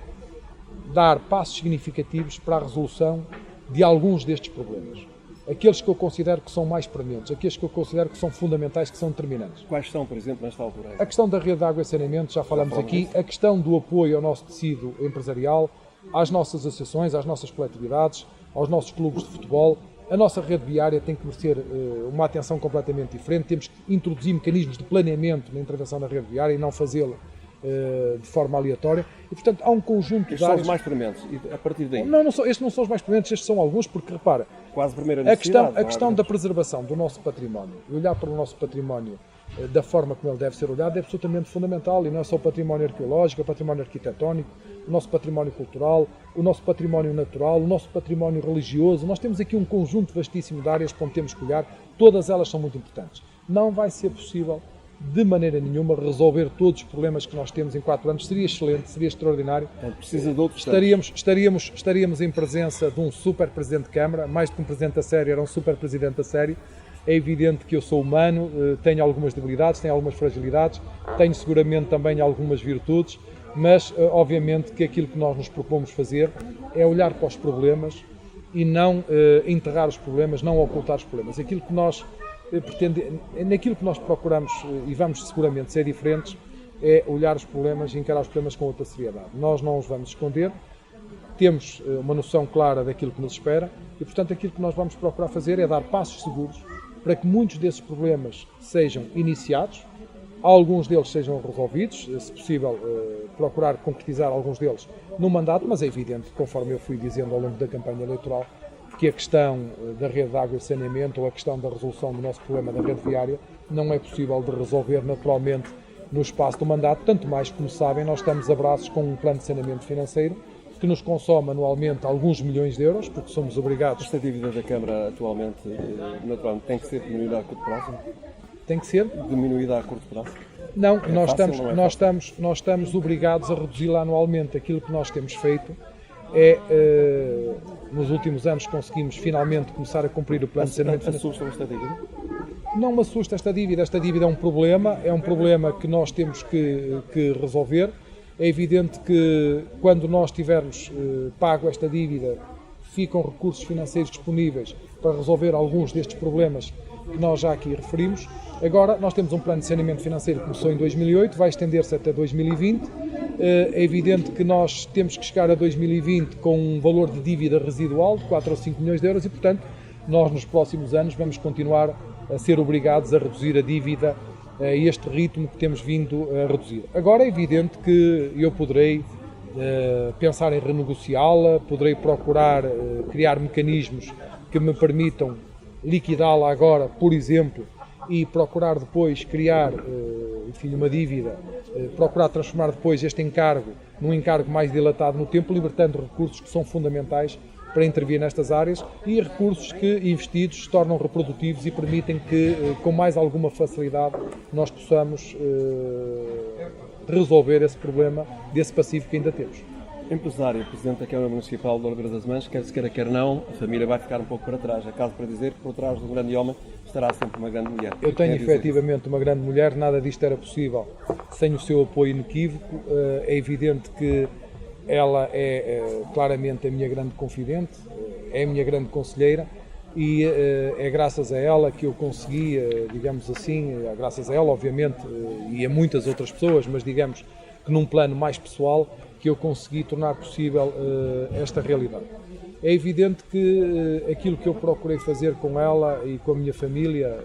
dar passos significativos para a resolução de alguns destes problemas. Aqueles que eu considero que são mais prementes, aqueles que eu considero que são fundamentais, que são determinantes. Quais são, por exemplo, nesta altura? A questão da rede de água e saneamento, já falamos aqui, a questão do apoio ao nosso tecido empresarial, às nossas associações, às nossas coletividades, aos nossos clubes de futebol. A nossa rede viária tem que merecer uma atenção completamente diferente, temos que introduzir mecanismos de planeamento na intervenção na rede viária e não fazê-la de forma aleatória. E, portanto, há um conjunto Estes de áreas... são os mais prementes, e a partir daí? Não, estes não são os mais prementes, estes são alguns, porque, repara, quase primeira necessidade. A questão da preservação do nosso património, olhar para o nosso património da forma como ele deve ser olhado, é absolutamente fundamental, e não é só o património arqueológico, é o património arquitetónico, o nosso património cultural, o nosso património natural, o nosso património religioso. Nós temos aqui um conjunto vastíssimo de áreas para onde temos que olhar, todas elas são muito importantes. Não vai ser possível, de maneira nenhuma, resolver todos os problemas que nós temos em 4 anos. Seria excelente, seria extraordinário. Precisa de outros estaríamos em presença de um super presidente de Câmara, mais do que um presidente a sério, era um super presidente a sério. É evidente que eu sou humano, tenho algumas debilidades, tenho algumas fragilidades, tenho seguramente também algumas virtudes, mas obviamente que aquilo que nós nos propomos fazer é olhar para os problemas e não enterrar os problemas, não ocultar os problemas. Aquilo que nós naquilo que nós procuramos e vamos seguramente ser diferentes é olhar os problemas e encarar os problemas com outra seriedade. Nós não os vamos esconder, temos uma noção clara daquilo que nos espera e, portanto, aquilo que nós vamos procurar fazer é dar passos seguros para que muitos desses problemas sejam iniciados, alguns deles sejam resolvidos, se possível procurar concretizar alguns deles no mandato, mas é evidente, conforme eu fui dizendo ao longo da campanha eleitoral, que a questão da rede de água e saneamento ou a questão da resolução do nosso problema da rede viária não é possível de resolver naturalmente no espaço do mandato, tanto mais, como sabem, nós estamos a braços com um plano de saneamento financeiro que nos consome anualmente alguns milhões de euros, porque somos obrigados... Esta dívida da Câmara atualmente, naturalmente, tem que ser diminuída a curto prazo? Tem que ser? Diminuída a curto prazo? Não, nós estamos obrigados a reduzi-la anualmente. Aquilo que nós temos feito é, nos últimos anos, conseguimos finalmente começar a cumprir o plano de saneamento financeiro. Assusta esta dívida? Não me assusta esta dívida. Esta dívida é um problema que nós temos que resolver. É evidente que quando nós tivermos pago esta dívida, ficam recursos financeiros disponíveis para resolver alguns destes problemas que nós já aqui referimos. Agora, nós temos um plano de saneamento financeiro que começou em 2008, vai estender-se até 2020. É evidente que nós temos que chegar a 2020 com um valor de dívida residual de 4 ou 5 milhões de euros e, portanto, nós nos próximos anos vamos continuar a ser obrigados a reduzir a dívida a este ritmo que temos vindo a reduzir. Agora é evidente que eu poderei pensar em renegociá-la, poderei procurar criar mecanismos que me permitam liquidá-la agora, por exemplo, e procurar depois criar, uma dívida, procurar transformar depois este encargo num encargo mais dilatado no tempo, libertando recursos que são fundamentais para intervir nestas áreas e recursos que, investidos, se tornam reprodutivos e permitem que, com mais alguma facilidade, nós possamos resolver esse problema desse passivo que ainda temos. Empresário, Presidente da Câmara Municipal de Oliveira das Mães, quer se queira, quer não, a família vai ficar um pouco para trás. Acaso para dizer que por trás de um grande homem estará sempre uma grande mulher. Eu tenho efetivamente uma grande mulher, nada disto era possível sem o seu apoio inequívoco. É evidente que ela é claramente a minha grande confidente, é a minha grande conselheira e é graças a ela que eu consegui, digamos assim, graças a ela obviamente e a muitas outras pessoas, mas digamos que num plano mais pessoal, que eu consegui tornar possível esta realidade. É evidente que aquilo que eu procurei fazer com ela e com a minha família,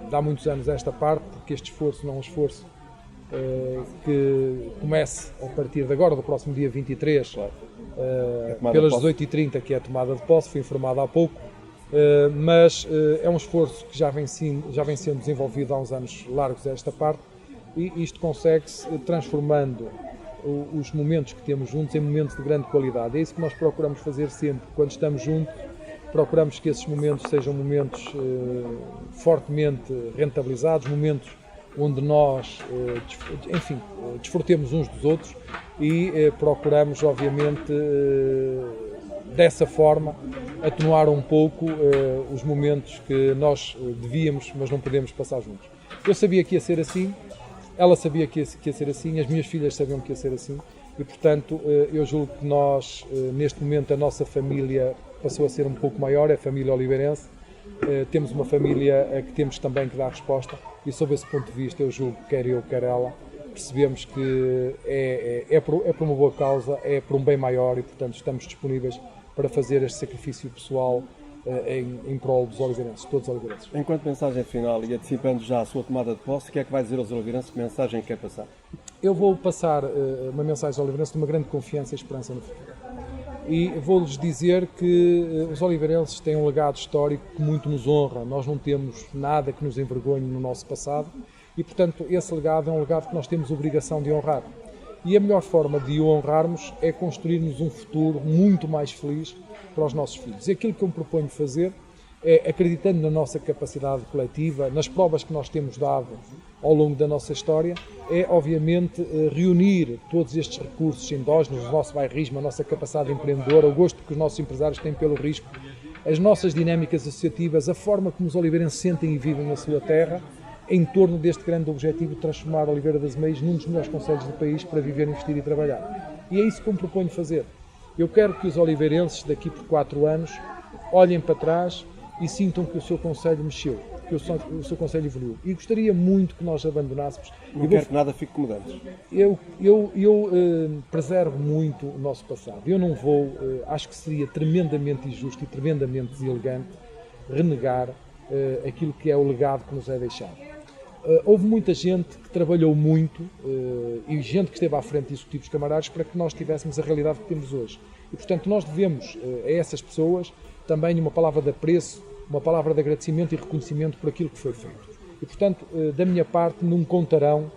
de há muitos anos a esta parte, porque este esforço não é um esforço que comece a partir de agora, do próximo dia 23, pelas 18h30, que é a tomada de posse, fui informado há pouco, mas é um esforço que já vem sendo desenvolvido há uns anos largos a esta parte, e isto consegue-se transformando os momentos que temos juntos em momentos de grande qualidade. É isso que nós procuramos fazer sempre, quando estamos juntos, procuramos que esses momentos sejam momentos fortemente rentabilizados, momentos onde nós, enfim, desfrutemos uns dos outros e procuramos, obviamente, dessa forma, atenuar um pouco os momentos que nós devíamos, mas não podemos passar juntos. Eu sabia que ia ser assim, ela sabia que ia ser assim, as minhas filhas sabiam que ia ser assim e, portanto, eu julgo que nós, neste momento, a nossa família passou a ser um pouco maior, é a família oliveirense. Temos uma família a que temos também que dar resposta e, sob esse ponto de vista, eu julgo que quer eu, quer ela, percebemos que é por uma boa causa, é por um bem maior e, portanto, estamos disponíveis para fazer este sacrifício pessoal em prol dos oliveirenses, todos os oliveirenses. Enquanto mensagem final e antecipando já a sua tomada de posse, o que é que vai dizer aos oliveirenses? Que mensagem quer passar? Eu vou passar uma mensagem aos oliveirenses de uma grande confiança e esperança no futuro. E vou-lhes dizer que os oliveirenses têm um legado histórico que muito nos honra. Nós não temos nada que nos envergonhe no nosso passado e, portanto, esse legado é um legado que nós temos obrigação de honrar. E a melhor forma de o honrarmos é construirmos um futuro muito mais feliz para os nossos filhos. E aquilo que eu me proponho fazer é, acreditando na nossa capacidade coletiva, nas provas que nós temos dado ao longo da nossa história, é obviamente reunir todos estes recursos endógenos, o nosso bairrismo, a nossa capacidade empreendedora, o gosto que os nossos empresários têm pelo risco, as nossas dinâmicas associativas, a forma como os oliveirenses sentem e vivem na sua terra, em torno deste grande objetivo de transformar Oliveira das Meias num dos melhores concelhos do país para viver, investir e trabalhar. E é isso que eu me proponho fazer. Eu quero que os oliveirenses, daqui por 4 anos, olhem para trás e sintam que o seu concelho mexeu, que o seu concelho evoluiu. E gostaria muito que nós abandonássemos... Não quero que nada fique como antes. Eu preservo muito o nosso passado. Eu não vou, acho que seria tremendamente injusto e tremendamente deselegante renegar aquilo que é o legado que nos é deixado. Houve muita gente que trabalhou muito e gente que esteve à frente de executivos camarários para que nós tivéssemos a realidade que temos hoje. E, portanto, nós devemos a essas pessoas também uma palavra de apreço, uma palavra de agradecimento e reconhecimento por aquilo que foi feito. E, portanto, da minha parte, não contarão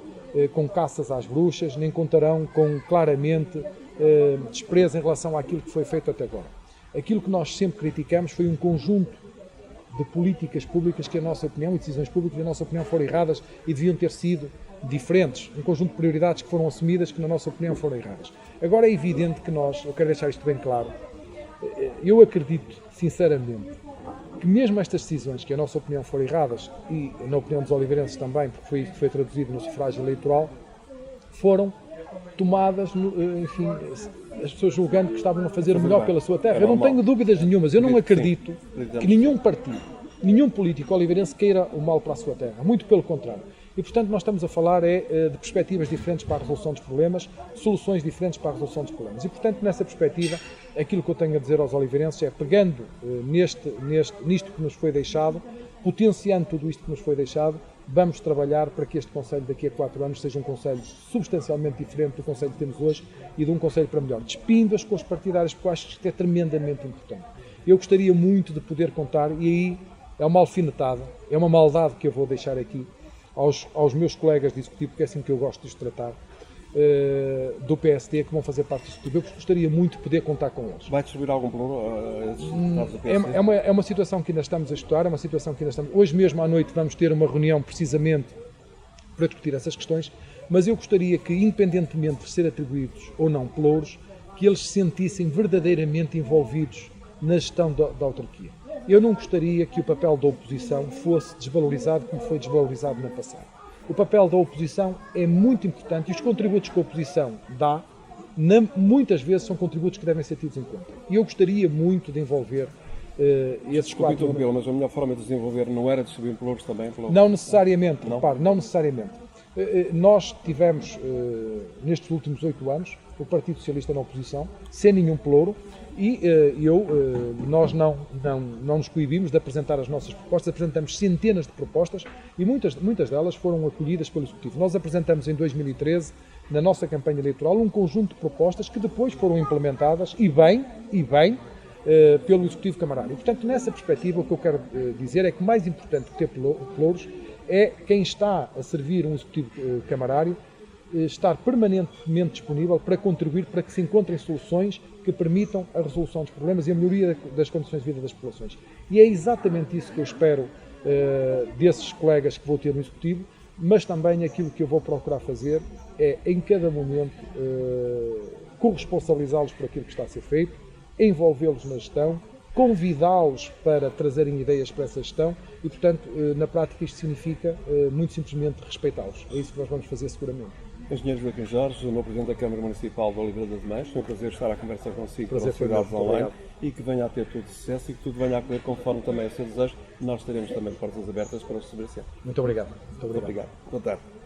com caças às bruxas, nem contarão com, claramente, desprezo em relação àquilo que foi feito até agora. Aquilo que nós sempre criticamos foi um conjunto de políticas públicas que, a nossa opinião, e decisões públicas, que, a nossa opinião, foram erradas e deviam ter sido diferentes. Um conjunto de prioridades que foram assumidas que, na nossa opinião, foram erradas. Agora é evidente que nós, eu quero deixar isto bem claro, eu acredito, sinceramente, que mesmo estas decisões, que, a nossa opinião, foram erradas, e na opinião dos oliveirenses também, porque foi isso que foi traduzido no sufrágio eleitoral, foram tomadas, enfim, as pessoas julgando que estavam a fazer o melhor pela sua terra. Eu não tenho dúvidas nenhumas, eu não acredito que nenhum partido, nenhum político oliveirense queira o mal para a sua terra, muito pelo contrário. E, portanto, nós estamos a falar de perspectivas diferentes para a resolução dos problemas, soluções diferentes para a resolução dos problemas. E, portanto, nessa perspectiva, aquilo que eu tenho a dizer aos oliveirenses é, pegando nisto que nos foi deixado, potenciando tudo isto que nos foi deixado, vamos trabalhar para que este concelho daqui a 4 anos seja um concelho substancialmente diferente do concelho que temos hoje e de um concelho para melhor, despindo as cores partidárias, porque eu acho que isto é tremendamente importante. Eu gostaria muito de poder contar, e aí é uma alfinetada, é uma maldade que eu vou deixar aqui aos meus colegas de executivo, porque é assim que eu gosto de os tratar, do PSD, que vão fazer parte do executivo. Eu gostaria muito de poder contar com eles. Vai distribuir algum plano a esses deputados do PSD? É uma situação que ainda estamos a estudar, é uma situação que ainda estamos... Hoje mesmo à noite vamos ter uma reunião precisamente para discutir essas questões, mas eu gostaria que, independentemente de ser atribuídos ou não pelouros, que eles se sentissem verdadeiramente envolvidos na gestão da autarquia. Eu não gostaria que o papel da oposição fosse desvalorizado como foi desvalorizado no passado. O papel da oposição é muito importante e os contributos que a oposição dá, muitas vezes são contributos que devem ser tidos em conta. E eu gostaria muito de envolver esses quatro... Mas a melhor forma de desenvolver não era distribuir pelouros também? Não necessariamente, repare, não necessariamente. Nós tivemos, nestes últimos 8 anos, o Partido Socialista na oposição, sem nenhum pelouro, e nós não nos coibimos de apresentar as nossas propostas. Apresentamos centenas de propostas e muitas delas foram acolhidas pelo Executivo. Nós apresentamos em 2013, na nossa campanha eleitoral, um conjunto de propostas que depois foram implementadas e bem, pelo Executivo Camarário. E, portanto, nessa perspectiva, o que eu quero dizer é que mais importante que ter pelouros é quem está a servir um Executivo Camarário estar permanentemente disponível para contribuir para que se encontrem soluções que permitam a resolução dos problemas e a melhoria das condições de vida das populações. E é exatamente isso que eu espero desses colegas que vou ter no Executivo, mas também aquilo que eu vou procurar fazer é, em cada momento, corresponsabilizá-los por aquilo que está a ser feito, envolvê-los na gestão, convidá-los para trazerem ideias para essa gestão e, portanto, na prática isto significa, muito simplesmente, respeitá-los. É isso que nós vamos fazer seguramente. Engenheiro Joaquim Jorge, o novo Presidente da Câmara Municipal de Oliveira das Mães, foi um prazer estar a conversar consigo Prazer com foi meu. Cidades Online Obrigado. e que venha a ter todo sucesso e que tudo venha a correr conforme também o seu desejo. Nós teremos também portas abertas para o receber sempre. Muito obrigado. Muito obrigado. Boa tarde.